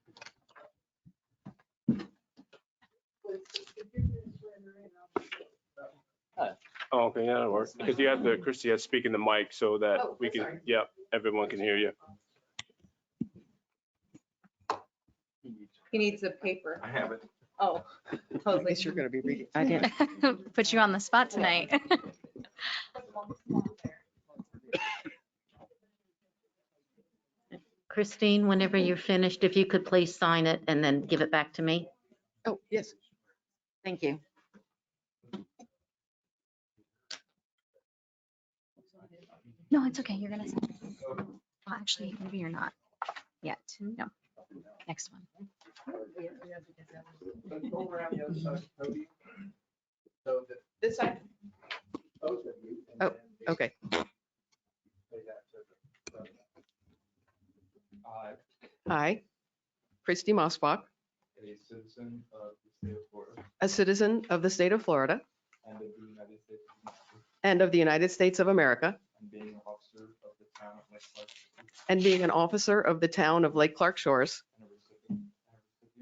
Speaker 8: Oh, okay, yeah, that'll work. Because you have to, Christie has to speak in the mic so that
Speaker 17: Oh,
Speaker 8: we can,
Speaker 17: sorry.
Speaker 8: yep, everyone can hear you.
Speaker 4: He needs a paper.
Speaker 1: I have it.
Speaker 4: Oh,
Speaker 15: I
Speaker 4: totally.
Speaker 15: guess you're going to be reading.
Speaker 16: I didn't put you on the spot tonight.
Speaker 2: Christine, whenever you're finished, if you could please sign it and then give it back to me.
Speaker 15: Oh, yes.
Speaker 2: Thank you.
Speaker 16: No, it's okay. You're gonna. Well, actually, maybe you're not yet. No. Next one.
Speaker 13: Go around the other side of the podium. So that
Speaker 15: This side?
Speaker 13: both of you. and
Speaker 15: Oh,
Speaker 13: then they
Speaker 15: okay.
Speaker 13: say that to the- I,
Speaker 15: I, Christy Mossbach,
Speaker 13: a citizen of the state of Florida
Speaker 15: a citizen of the state of Florida
Speaker 13: and of the United States of America,
Speaker 15: and of the United States of America,
Speaker 13: and being an officer of the town of Lake Clark
Speaker 15: and being an officer of the town of Lake Clark Shores,
Speaker 13: and a recipient of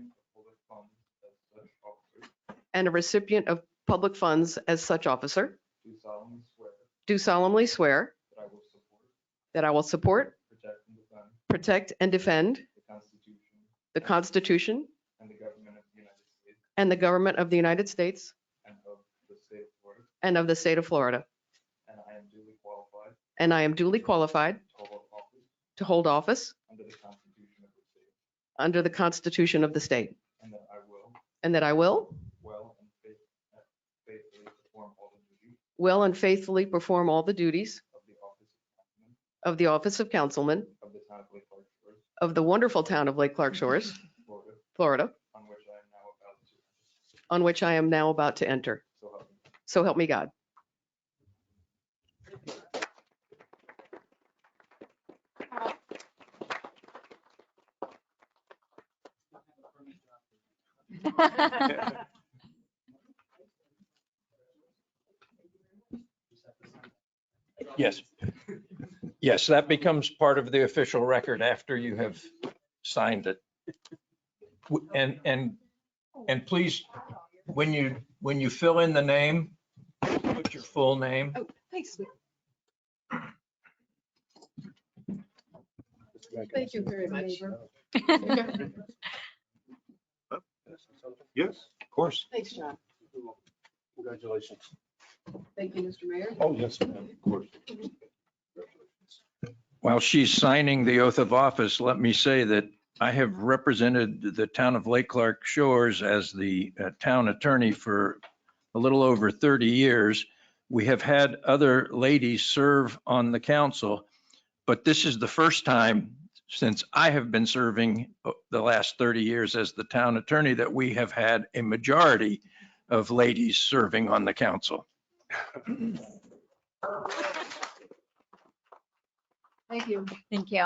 Speaker 13: public funds as such officer,
Speaker 15: and a recipient of public funds as such officer,
Speaker 13: do solemnly swear
Speaker 15: do solemnly swear
Speaker 13: that I will support,
Speaker 15: that I will support,
Speaker 13: protect, and defend
Speaker 15: protect, and defend
Speaker 13: the Constitution
Speaker 15: the Constitution
Speaker 13: and the government of the United States
Speaker 15: and the government of the United States
Speaker 13: and of the state of Florida.
Speaker 15: and of the state of Florida.
Speaker 13: And I am duly qualified
Speaker 15: And I am duly qualified
Speaker 13: to hold office
Speaker 15: to hold office
Speaker 13: under the Constitution of the state,
Speaker 15: under the Constitution of the state,
Speaker 13: and that I will
Speaker 15: and that I will
Speaker 13: well and faithfully perform all the duties
Speaker 15: of the office of councilman
Speaker 13: of the town of Lake Clark Shores,
Speaker 15: of the wonderful town of Lake Clark Shores,
Speaker 13: Florida,
Speaker 15: Florida,
Speaker 13: on which I am now about to enter.
Speaker 15: on which I am now about to enter.
Speaker 13: So help me God.
Speaker 15: So help me God.
Speaker 14: Yes. Yes, that becomes part of the official record after you have signed it. And please, when you fill in the name, put your full name.
Speaker 15: Oh, thanks. Thank you very much.
Speaker 1: Yes, of course.
Speaker 15: Thanks, John.
Speaker 1: Congratulations.
Speaker 15: Thank you, Mr. Mayor.
Speaker 1: Oh, yes, of course.
Speaker 14: While she's signing the oath of office, let me say that I have represented the town of Lake Clark Shores as the town attorney for a little over 30 years. We have had other ladies serve on the council, but this is the first time since I have been serving the last 30 years as the town attorney that we have had a majority of ladies serving on the council.
Speaker 17: Thank you.
Speaker 16: Thank you.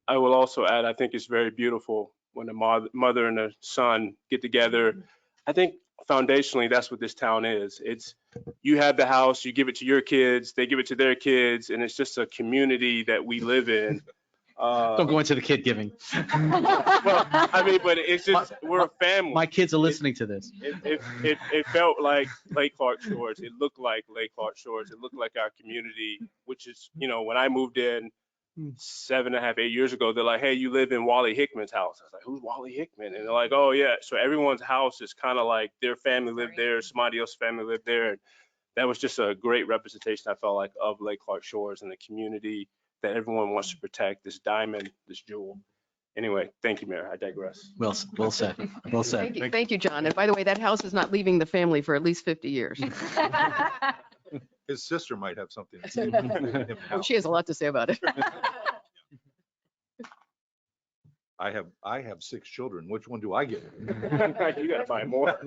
Speaker 8: I will also add, I think it's very beautiful when the mother and the son get together. I think foundationally, that's what this town is. It's, you have the house, you give it to your kids, they give it to their kids, and it's just a community that we live in.
Speaker 3: Don't go into the kid giving.
Speaker 8: Well, I mean, but it's just, we're a family.
Speaker 3: My kids are listening to this.
Speaker 8: It felt like Lake Clark Shores. It looked like Lake Clark Shores. It looked like our community, which is, you know, when I moved in 7.5, 8 years ago, they're like, hey, you live in Wally Hickman's house. I was like, who's Wally Hickman? And they're like, oh yeah. So everyone's house is kind of like their family lived there, somebody else's family lived there. And that was just a great representation, I felt like, of Lake Clark Shores and the community that everyone wants to protect, this diamond, this jewel. Anyway, thank you, Mayor. I digress.
Speaker 3: Well said. Well said.
Speaker 15: Thank you, John. And by the way, that house is not leaving the family for at least 50 years.
Speaker 1: His sister might have something.
Speaker 15: Oh, she has a lot to say about it.
Speaker 1: I have 6 children. Which one do I get?
Speaker 8: You gotta find more.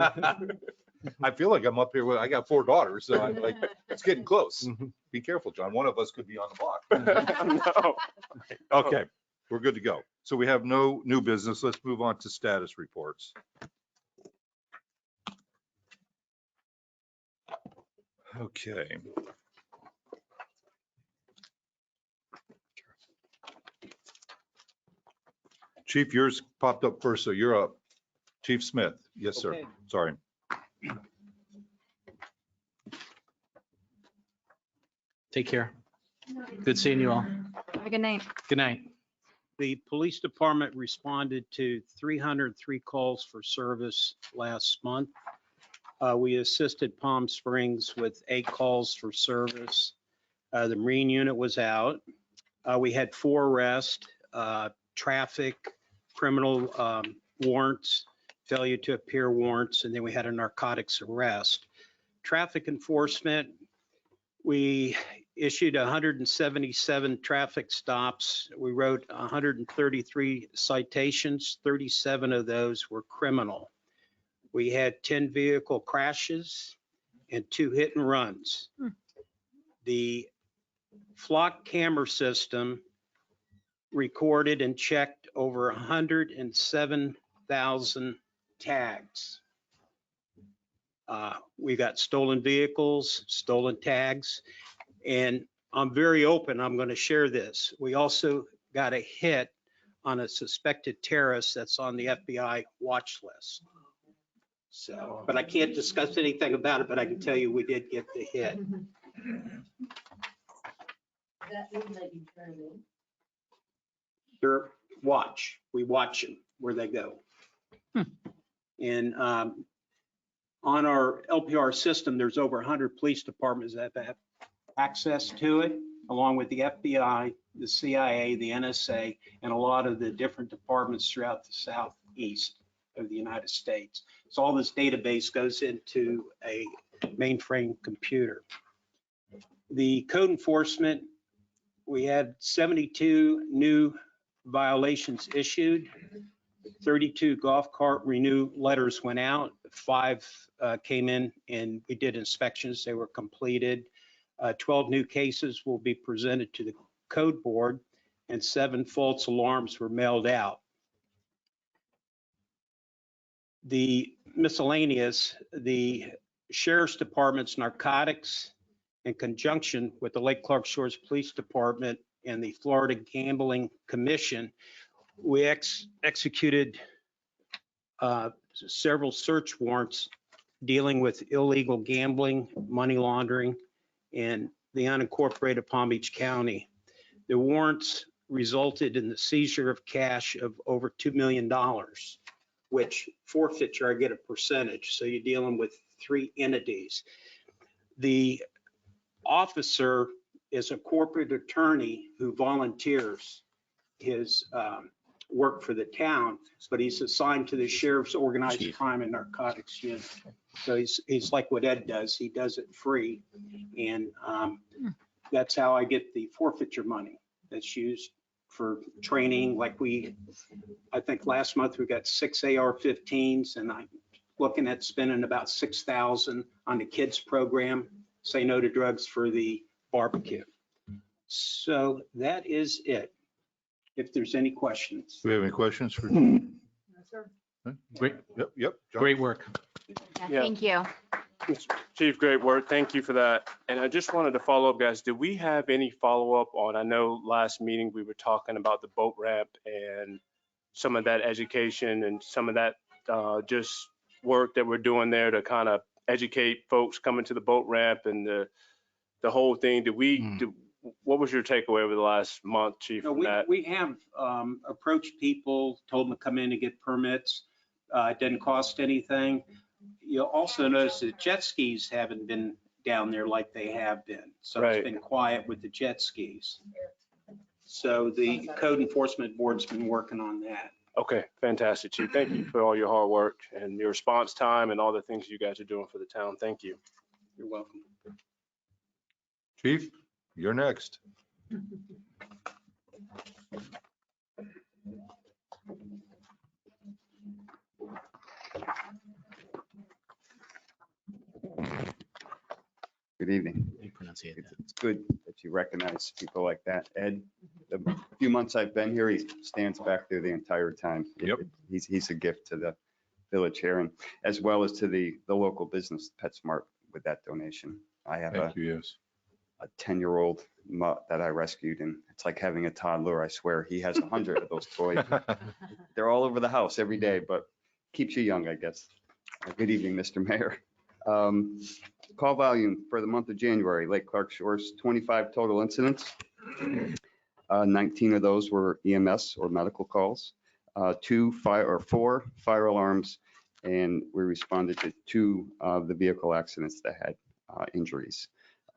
Speaker 1: I feel like I'm up here with, I got 4 daughters, so I'm like, it's getting close. Be careful, John. One of us could be on the block.
Speaker 8: No.
Speaker 1: Okay, we're good to go. So we have no new business. Let's move on to status reports. Okay. Chief, yours popped up first, so you're up. Chief Smith. Yes, sir.
Speaker 13: Okay.
Speaker 1: Sorry.
Speaker 3: Take care. Good seeing you all.
Speaker 16: Have a good night.
Speaker 3: Good night.
Speaker 13: The police department responded to 303 calls for service last month. We assisted Palm Springs with 8 calls for service. The Marine unit was out. We had 4 arrests, traffic, criminal warrants, failure to appear warrants, and then we had a narcotics arrest. Traffic enforcement, we issued 177 traffic stops. We wrote 133 citations. 37 of those were criminal. We had 10 vehicle crashes and 2 hit and runs. The flock camera system recorded and checked over 107,000 tags. We got stolen vehicles, stolen tags, and I'm very open. I'm going to share this. We also got a hit on a suspected terrorist that's on the FBI watch list. So, but I can't discuss anything about it, but I can tell you we did get the hit. They're watch. We watch them where they go. And on our LPR system, there's over 100 police departments that have access to it, along with the FBI, the CIA, the NSA, and a lot of the different departments throughout the southeast of the United States. So all this database goes into a mainframe computer. The code enforcement, we had 72 new violations issued. 32 golf cart renew letters went out. 5 came in and we did inspections. They were completed. 12 new cases will be presented to the code board and 7 false alarms were mailed out. The miscellaneous, the Sheriff's Department's narcotics in conjunction with the Lake Clark Shores Police Department and the Florida Gambling Commission, we executed several search warrants dealing with illegal gambling, money laundering, and the unincorporated Palm Beach County. The warrants resulted in the seizure of cash of over $2 million, which forfeiture, I get a percentage. So you're dealing with 3 entities. The officer is a corporate attorney who volunteers his work for the town, but he's assigned to the sheriff's organized
Speaker 3: Chief.
Speaker 13: crime and narcotics unit. So he's like what Ed does. He does it free. And that's how I get the forfeiture money that's used for training. Like I think last month we got 6 AR-15s, and I'm looking at spending about 6,000 on the kids program, Say No to Drugs for the barbecue. So that is it. If there's any questions.
Speaker 1: Do we have any questions for?
Speaker 17: Yes, sir.
Speaker 3: Great,
Speaker 1: Yep. John?
Speaker 3: great work.
Speaker 8: Yeah.
Speaker 16: Thank you.
Speaker 8: Chief, great work. Thank you for that. And I just wanted to follow up, guys. Did we have any follow-up on, I know last meeting we were talking about the boat ramp and some of that education and some of that just work that we're doing there to kind of educate folks coming to the boat ramp and the whole thing. What was your takeaway over the last month, Chief,
Speaker 13: No,
Speaker 8: from that?
Speaker 13: we have approached people, told them to come in and get permits. It didn't cost anything. You'll also notice that jet skis haven't been down there like they have been. So
Speaker 8: Right.
Speaker 13: it's been quiet with the jet skis. So the code enforcement board's been working on that.
Speaker 8: Okay, fantastic, Chief. Thank you for all your hard work and your response time and all the things you guys are doing for the town. Thank you.
Speaker 13: You're welcome.
Speaker 1: Chief, you're next.
Speaker 18: Good evening. It's good that you recognize people like that. Ed, the few months I've been here, he stands back there the entire time.
Speaker 1: Yep.
Speaker 18: He's a gift to the village here, and as well as to the local business PetSmart with that donation. I have
Speaker 1: Thank you, yes.
Speaker 18: a 10-year-old mutt that I rescued, and it's like having a toddler, I swear. He has 100 of those toys. They're all over the house every day, but keeps you young, I guess. Good evening, Mr. Mayor. Call volume for the month of January, Lake Clark Shores, 25 total incidents. 19 of those were EMS or medical calls, 4 fire alarms, and we responded to 2 of the vehicle accidents that had injuries.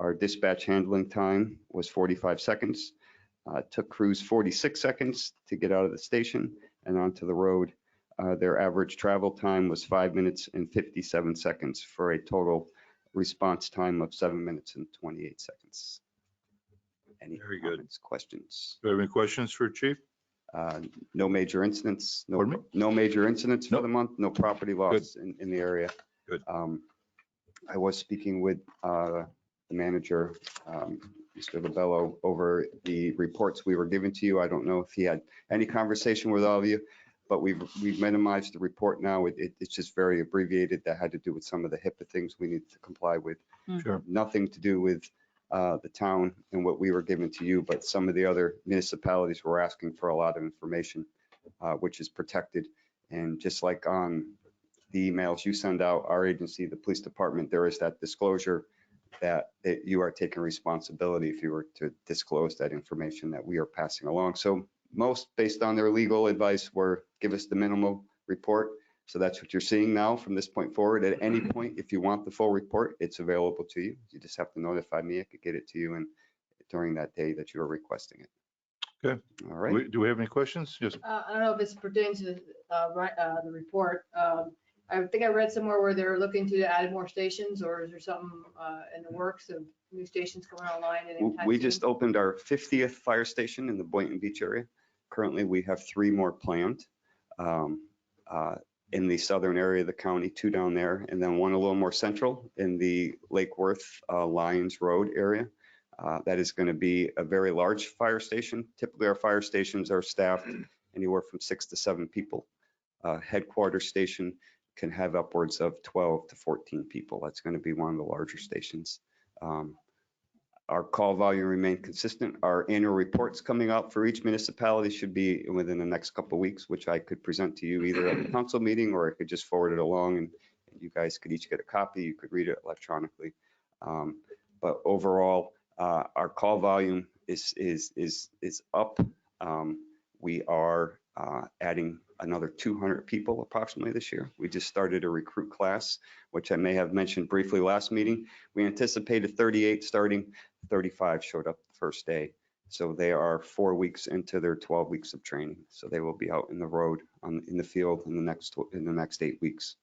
Speaker 18: Our dispatch handling time was 45 seconds. Took crews 46 seconds to get out of the station and onto the road. Their average travel time was 5 minutes and 57 seconds for a total response time of 7 minutes and 28 seconds. Any
Speaker 1: Very good.
Speaker 18: comments, questions?
Speaker 1: Do you have any questions for Chief?
Speaker 18: No major incidents.
Speaker 1: Pardon me?
Speaker 18: No major incidents for
Speaker 1: Nope.
Speaker 18: the month. No property loss in the area.
Speaker 1: Good.
Speaker 18: I was speaking with the manager, Mr. Lobello, over the reports we were given to you. I don't know if he had any conversation with all of you, but we've minimized the report now. It's just very abbreviated. That had to do with some of the HIPAA things we need to comply with.
Speaker 1: Sure.
Speaker 18: Nothing to do with the town and what we were given to you, but some of the other municipalities were asking for a lot of information, which is protected. And just like on the emails you send out, our agency, the police department, there is that disclosure that you are taking responsibility if you were to disclose that information that we are passing along. So most, based on their legal advice, were give us the minimal report. So that's what you're seeing now from this point forward. At any point, if you want the full report, it's available to you. You just have to notify me. I could get it to you and during that day that you are requesting it.
Speaker 1: Okay.
Speaker 18: All right.
Speaker 1: Do we have any questions? Just
Speaker 17: I don't know if it's pertains to the report. I think I read somewhere where they're looking to add more stations, or is there something in the works of new stations coming online? anytime
Speaker 18: We
Speaker 17: soon?
Speaker 18: just opened our 50th fire station in the Boynton Beach area. Currently, we have 3 more planned in the southern area of the county, 2 down there, and then 1 a little more central in the Lake Worth Lyons Road area. That is going to be a very large fire station. Typically, our fire stations are staffed anywhere from 6 to 7 people. Headquarters station can have upwards of 12 to 14 people. That's going to be one of the larger stations. Our call volume remained consistent. Our annual reports coming out for each municipality should be within the next couple of weeks, which I could present to you either at the council meeting or I could just forward it along and you guys could each get a copy. You could read it electronically. But overall, our call volume is up. We are adding another 200 people approximately this year. We just started a recruit class, which I may have mentioned briefly last meeting. We anticipated 38 starting, 35 showed up the first day. So they are 4 weeks into their 12 weeks of training. So they will be out in the road, in the field in the next 8 weeks.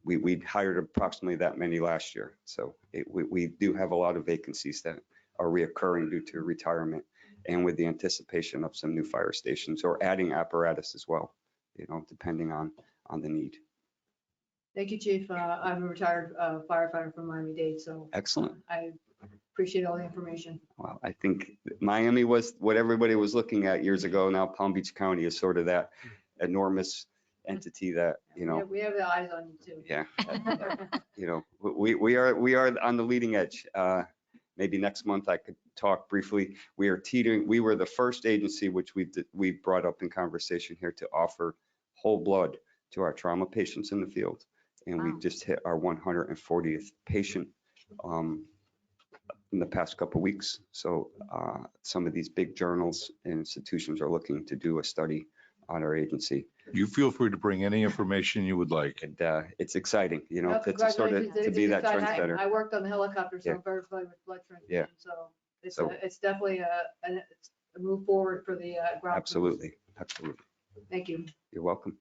Speaker 18: We hired approximately that many last year. So we do have a lot of vacancies that are reoccurring due to retirement and with the anticipation of some new fire stations or adding apparatus as well, depending on the need.
Speaker 17: Thank you, Chief. I'm a retired firefighter from Miami-Dade, so
Speaker 18: Excellent.
Speaker 17: I appreciate all the information.
Speaker 18: Well, I think Miami was what everybody was looking at years ago. Now Palm Beach County is sort of that enormous entity that,
Speaker 17: Yeah, we have the eyes on you too.
Speaker 18: yeah, we are on the leading edge. Maybe next month I could talk briefly. We were the first agency which we brought up in conversation here to offer whole blood to our trauma patients in the field. And we just hit our 140th patient in the past couple of weeks. So some of these big journals and institutions are looking to do a study on our agency.
Speaker 1: You feel free to bring any information you would like.
Speaker 18: And it's exciting,
Speaker 17: Well,
Speaker 18: to sort of
Speaker 17: congratulations.
Speaker 18: to
Speaker 17: It's
Speaker 18: be that
Speaker 17: exciting.
Speaker 18: trendsetter.
Speaker 17: I worked on the helicopter, so
Speaker 18: Yeah.
Speaker 17: I'm very familiar with blood transfusion.
Speaker 18: Yeah.
Speaker 17: So it's definitely a move forward for the ground. crews.
Speaker 18: Absolutely, absolutely.
Speaker 17: Thank you.
Speaker 18: You're welcome.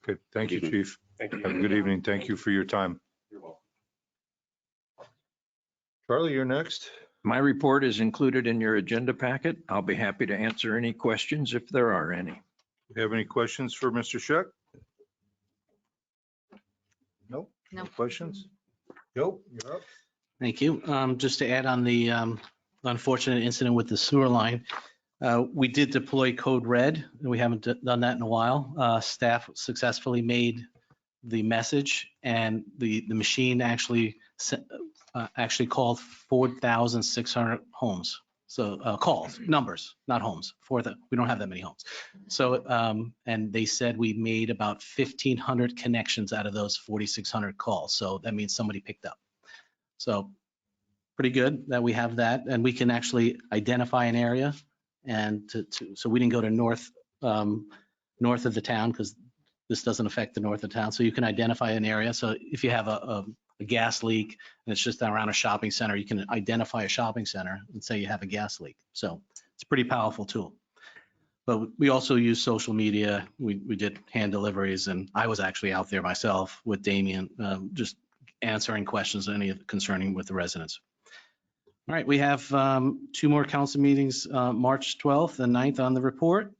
Speaker 1: Good. Thank
Speaker 18: Good
Speaker 1: you,
Speaker 18: evening.
Speaker 1: Chief.
Speaker 8: Thank you.
Speaker 1: Have a good evening. Thank you for your time.
Speaker 8: You're welcome.
Speaker 1: Charlie, you're next.
Speaker 14: My report is included in your agenda packet. I'll be happy to answer any questions if there are any.
Speaker 1: You have any questions for Mr. Scheck? Nope.
Speaker 2: No.
Speaker 1: Questions? Joe, you're up.
Speaker 3: Thank you. Just to add on the unfortunate incident with the sewer line, we did deploy Code Red. We haven't done that in a while. Staff successfully made the message, and the machine actually called 4,600 homes. So calls, numbers, not homes. We don't have that many homes. So, and they said we made about 1,500 connections out of those 4,600 calls. So that means somebody picked up. So pretty good that we have that, and we can actually identify an area, and so we didn't go to north of the town because this doesn't affect the north of town. So you can identify an area. So if you have a gas leak and it's just around a shopping center, you can identify a shopping center and say you have a gas leak. So it's a pretty powerful tool. But we also use social media. We did hand deliveries, and I was actually out there myself with Damien, just answering questions, any concerning with the residents. All right, we have 2 more council meetings, March 12th and 9th on the report.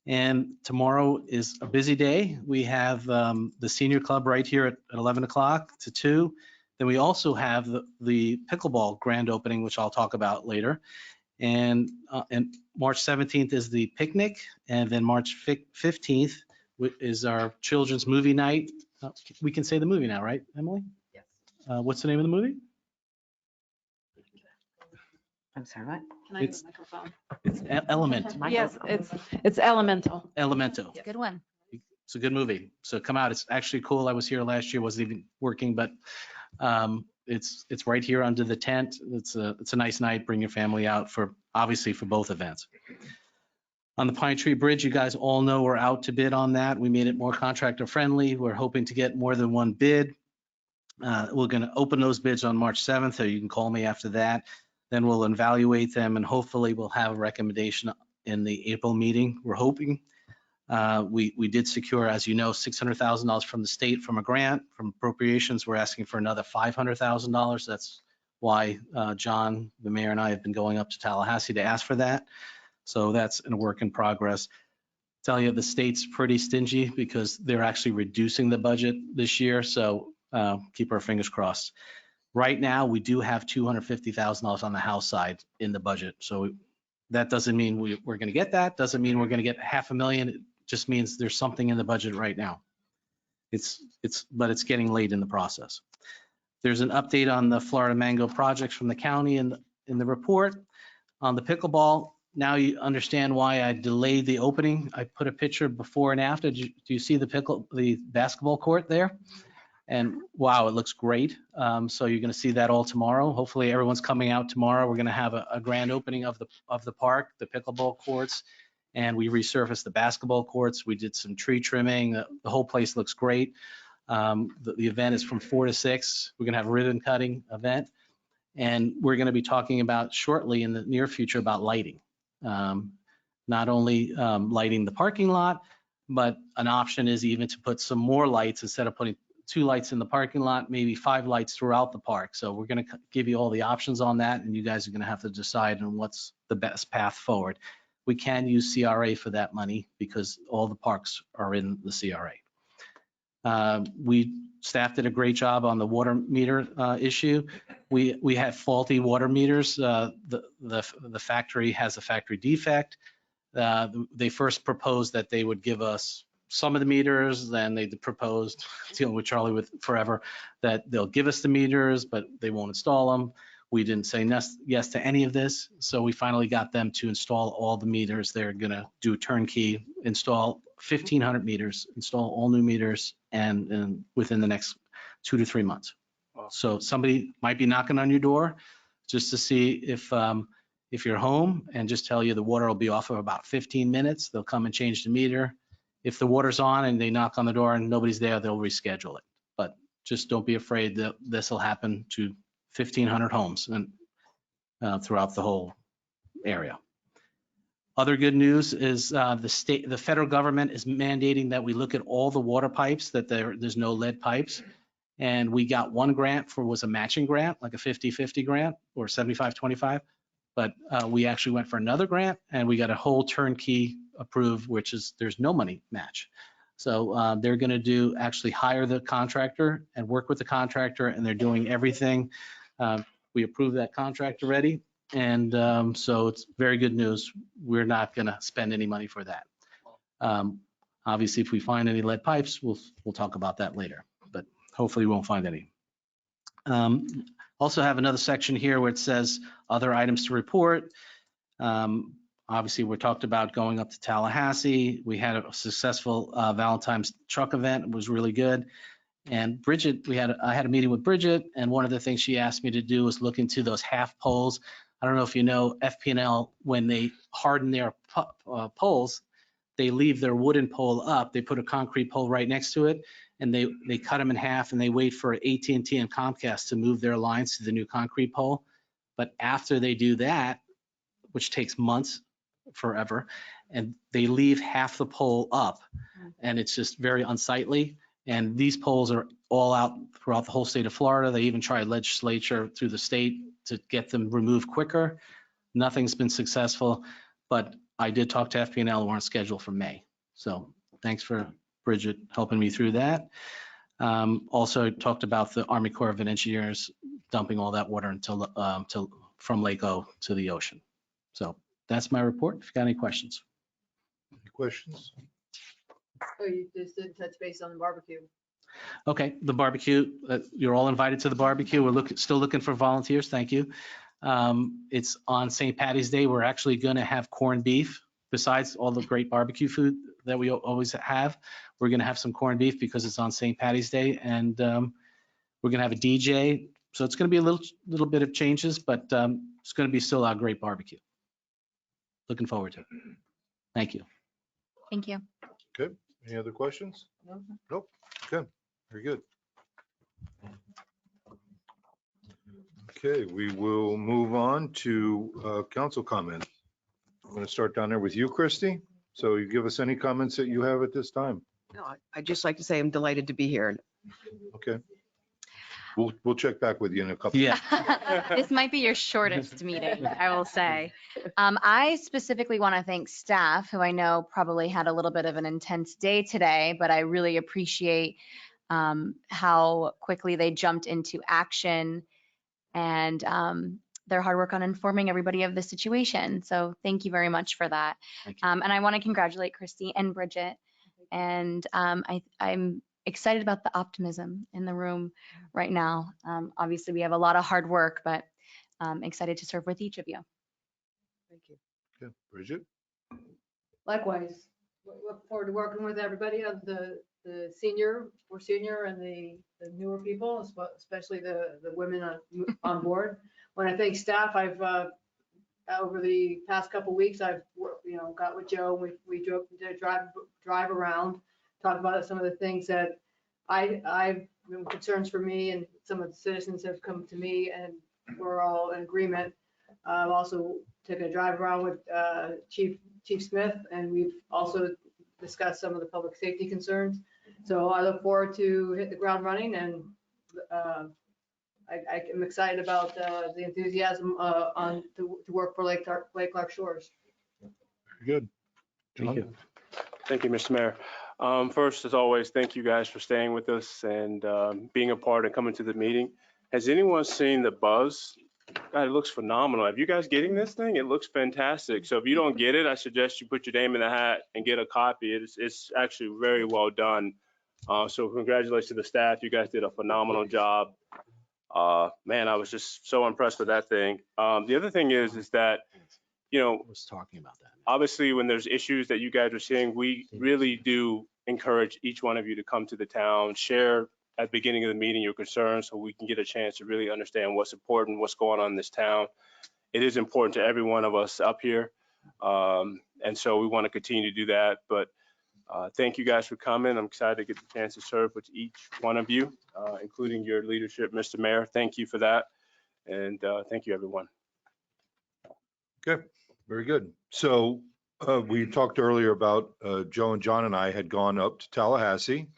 Speaker 3: And tomorrow is a busy day. We have the senior club right here at 11 o'clock to 2. Then we also have the pickleball grand opening, which I'll talk about later. And March 17th is the picnic. And then March 15th is our children's movie night. We can say the movie now, right, Emily?
Speaker 4: Yes.
Speaker 3: What's the name of the movie?
Speaker 2: I'm sorry, what?
Speaker 17: Can I get a microphone?
Speaker 3: It's Element.
Speaker 4: Yes, it's elemental.
Speaker 3: Elemental.
Speaker 16: Good one.
Speaker 3: It's a good movie. So come out. It's actually cool. I was here last year, wasn't even working, but it's right here under the tent. It's a nice night. Bring your family out obviously for both events. On the Pine Tree Bridge, you guys all know we're out to bid on that. We made it more contractor friendly. We're hoping to get more than one bid. We're going to open those bids on March 7th, or you can call me after that. Then we'll evaluate them, and hopefully we'll have a recommendation in the April meeting. We're hoping. We did secure, as you know, $600,000 from the state from a grant. From appropriations, we're asking for another $500,000. That's why John, the mayor, and I have been going up to Tallahassee to ask for that. So that's in a work in progress. Tell you, the state's pretty stingy because they're actually reducing the budget this year. So keep our fingers crossed. Right now, we do have $250,000 on the House side in the budget. So that doesn't mean we're going to get that. Doesn't mean we're going to get $500,000. It just means there's something in the budget right now. But it's getting late in the process. There's an update on the Florida Mango projects from the county in the report. On the pickleball, now you understand why I delayed the opening. I put a picture before and after. Do you see the basketball court there? And wow, it looks great. So you're going to see that all tomorrow. Hopefully everyone's coming out tomorrow. We're going to have a grand opening of the park, the pickleball courts, and we resurfaced the basketball courts. We did some tree trimming. The whole place looks great. The event is from 4 to 6. We're going to have a ribbon cutting event. And we're going to be talking about shortly in the near future about lighting. Not only lighting the parking lot, but an option is even to put some more lights instead of putting 2 lights in the parking lot, maybe 5 lights throughout the park. So we're going to give you all the options on that, and you guys are going to have to decide on what's the best path forward. We can use CRA for that money because all the parks are in the CRA. Staff did a great job on the water meter issue. We had faulty water meters. The factory has a factory defect. They first proposed that they would give us some of the meters, then they proposed, dealing with Charlie with forever, that they'll give us the meters, but they won't install them. We didn't say yes to any of this, so we finally got them to install all the meters. They're gonna do turnkey, install 1,500 meters, install all new meters, and within the next 2 to 3 months. So somebody might be knocking on your door just to see if you're home, and just tell you the water will be off of about 15 minutes. They'll come and change the meter. If the water's on and they knock on the door and nobody's there, they'll reschedule it. But just don't be afraid that this will happen to 1,500 homes and throughout the whole area. Other good news is the federal government is mandating that we look at all the water pipes, that there's no lead pipes. And we got one grant was a matching grant, like a 50-50 grant or 75-25. But we actually went for another grant and we got a whole turnkey approved, which is there's no money match. So they're going to actually hire the contractor and work with the contractor, and they're doing everything. We approved that contract already. And so it's very good news. We're not going to spend any money for that. Obviously, if we find any lead pipes, we'll talk about that later, but hopefully we won't find any. Also have another section here where it says other items to report. Obviously, we talked about going up to Tallahassee. We had a successful Valentine's truck event. It was really good. And Bridget, I had a meeting with Bridget, and one of the things she asked me to do was look into those half poles. I don't know if you know, FP&L, when they harden their poles, they leave their wooden pole up. They put a concrete pole right next to it, and they cut them in half, and they wait for AT&T and Comcast to move their lines to the new concrete pole. But after they do that, which takes months, forever, and they leave half the pole up, and it's just very unsightly. And these poles are all out throughout the whole state of Florida. They even tried legislature through the state to get them removed quicker. Nothing's been successful, but I did talk to FP&L. We're on schedule for May. So thanks for Bridget helping me through that. Also talked about the Army Corps of Engineers dumping all that water from Lake O to the ocean. So that's my report. If you got any questions.
Speaker 1: Any questions?
Speaker 17: Oh, you just didn't touch base on the barbecue.
Speaker 3: Okay, the barbecue, you're all invited to the barbecue. We're still looking for volunteers. Thank you. It's on St. Patty's Day. We're actually going to have corned beef. Besides all the great barbecue food that we always have, we're going to have some corned beef because it's on St. Patty's Day, and we're going to have a DJ. So it's going to be a little bit of changes, but it's going to be still a great barbecue. Looking forward to it. Thank you.
Speaker 16: Thank you.
Speaker 1: Okay. Any other questions?
Speaker 17: No.
Speaker 1: Nope. Good. Very good. Okay, we will move on to council comments. I'm going to start down there with you, Christy. So you give us any comments that you have at this time.
Speaker 15: No, I'd just like to say I'm delighted to be here.
Speaker 1: Okay. We'll check back with you in a couple.
Speaker 3: Yeah.
Speaker 16: This might be your shortest meeting, I will say. I specifically want to thank staff, who I know probably had a little bit of an intense day today, but I really appreciate how quickly they jumped into action and their hard work on informing everybody of the situation. So thank you very much for that. And I want to congratulate Christy and Bridget. And I'm excited about the optimism in the room right now. Obviously, we have a lot of hard work, but excited to serve with each of you.
Speaker 15: Thank you.
Speaker 1: Okay, Bridget?
Speaker 17: Likewise, look forward to working with everybody of the senior and the newer people, especially the women on board. When I thank staff, I've over the past couple of weeks, I've got with Joe. We drove to drive around, talk about some of the things that I've been concerns for me, and some of the citizens have come to me and we're all in agreement. I've also taken a drive around with Chief Smith, and we've also discussed some of the public safety concerns. So I look forward to hit the ground running, and I am excited about the enthusiasm to work for Lake Clark Shores.
Speaker 1: Good.
Speaker 3: Thank you.
Speaker 8: Thank you, Mr. Mayor. First, as always, thank you guys for staying with us and being a part and coming to the meeting. Has anyone seen the buzz? God, it looks phenomenal. Have you guys getting this thing? It looks fantastic. So if you don't get it, I suggest you put your name in the hat and get a copy. It's actually very well done. So congratulations to the staff. You guys did a phenomenal job. Man, I was just so impressed with that thing. The other thing is that, you know,
Speaker 3: I was talking about that.
Speaker 8: obviously when there's issues that you guys are seeing, we really do encourage each one of you to come to the town, share at the beginning of the meeting your concerns so we can get a chance to really understand what's important, what's going on in this town. It is important to every one of us up here. And so we want to continue to do that. But thank you guys for coming. I'm excited to get the chance to serve with each one of you, including your leadership, Mr. Mayor. Thank you for that. And thank you, everyone.
Speaker 1: Okay, very good. So we talked earlier about Joe and John and I had gone up to Tallahassee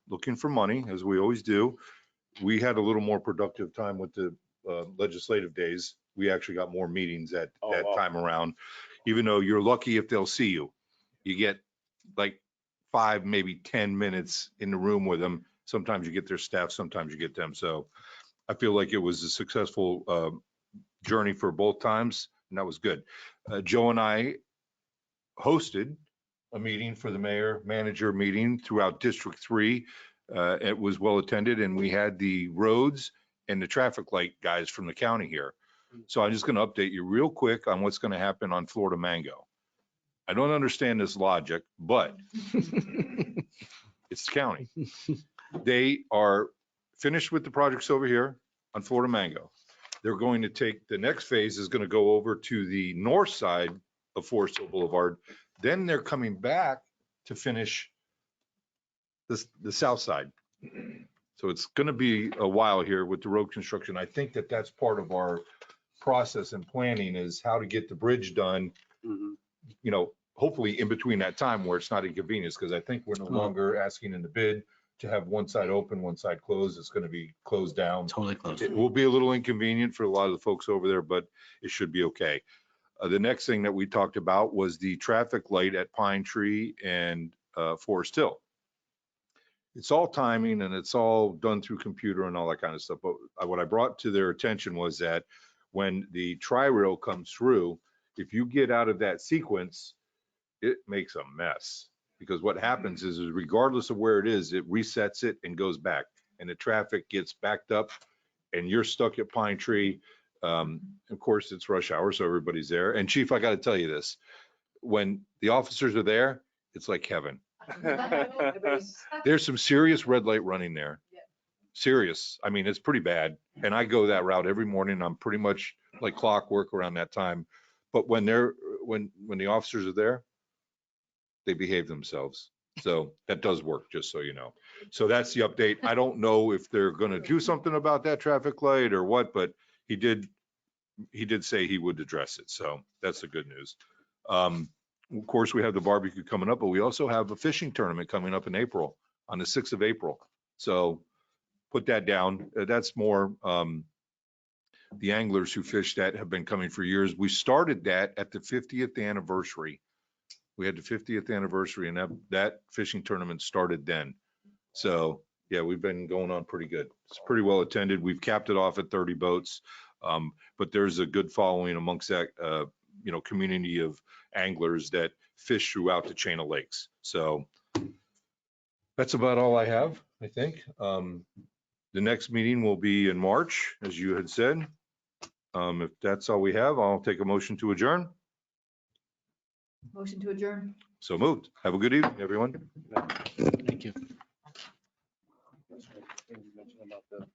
Speaker 1: looking for money, as we always do. We had a little more productive time with the legislative days. We actually got more meetings that time around, even though you're lucky if they'll see you. You get like 5, maybe 10 minutes in the room with them. Sometimes you get their staff, sometimes you get them. So I feel like it was a successful journey for both times, and that was good. Joe and I hosted a meeting for the mayor manager meeting throughout District 3. It was well attended, and we had the roads and the traffic light guys from the county here. So I'm just going to update you real quick on what's going to happen on Florida Mango. I don't understand this logic, but it's the county. They are finished with the projects over here on Florida Mango. They're going to take, the next phase is going to go over to the north side of Forest Hill Boulevard. Then they're coming back to finish the south side. So it's going to be a while here with the road construction. I think that that's part of our process and planning, is how to get the bridge done, you know, hopefully in between that time where it's not inconvenience, because I think we're no longer asking in the bid to have one side open, one side closed. It's going to be closed down.
Speaker 3: Totally closed.
Speaker 1: It will be a little inconvenient for a lot of the folks over there, but it should be okay. The next thing that we talked about was the traffic light at Pine Tree and Forest Hill. It's all timing and it's all done through computer and all that kind of stuff. But what I brought to their attention was that when the tri-rail comes through, if you get out of that sequence, it makes a mess. Because what happens is regardless of where it is, it resets it and goes back. And the traffic gets backed up and you're stuck at Pine Tree. Of course, it's rush hour, so everybody's there. And Chief, I got to tell you this. When the officers are there, it's like heaven. There's some serious red light running there. Serious. I mean, it's pretty bad. And I go that route every morning. I'm pretty much like clockwork around that time. But when the officers are there, they behave themselves. So that does work, just so you know. So that's the update. I don't know if they're going to do something about that traffic light or what, but he did say he would address it. So that's the good news. Of course, we have the barbecue coming up, but we also have a fishing tournament coming up in April, on the 6th of April. So put that down. That's more the anglers who fish that have been coming for years. We started that at the 50th anniversary. We had the 50th anniversary and that fishing tournament started then. So yeah, we've been going on pretty good. It's pretty well attended. We've capped it off at 30 boats, but there's a good following amongst that, you know, community of anglers that fish throughout the chain of lakes. So that's about all I have, I think. The next meeting will be in March, as you had said. If that's all we have, I'll take a motion to adjourn.
Speaker 17: Motion to adjourn.
Speaker 1: So moved. Have a good evening, everyone.
Speaker 3: Thank you.
Speaker 8: You mentioned about the,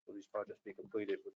Speaker 8: will these projects be completed with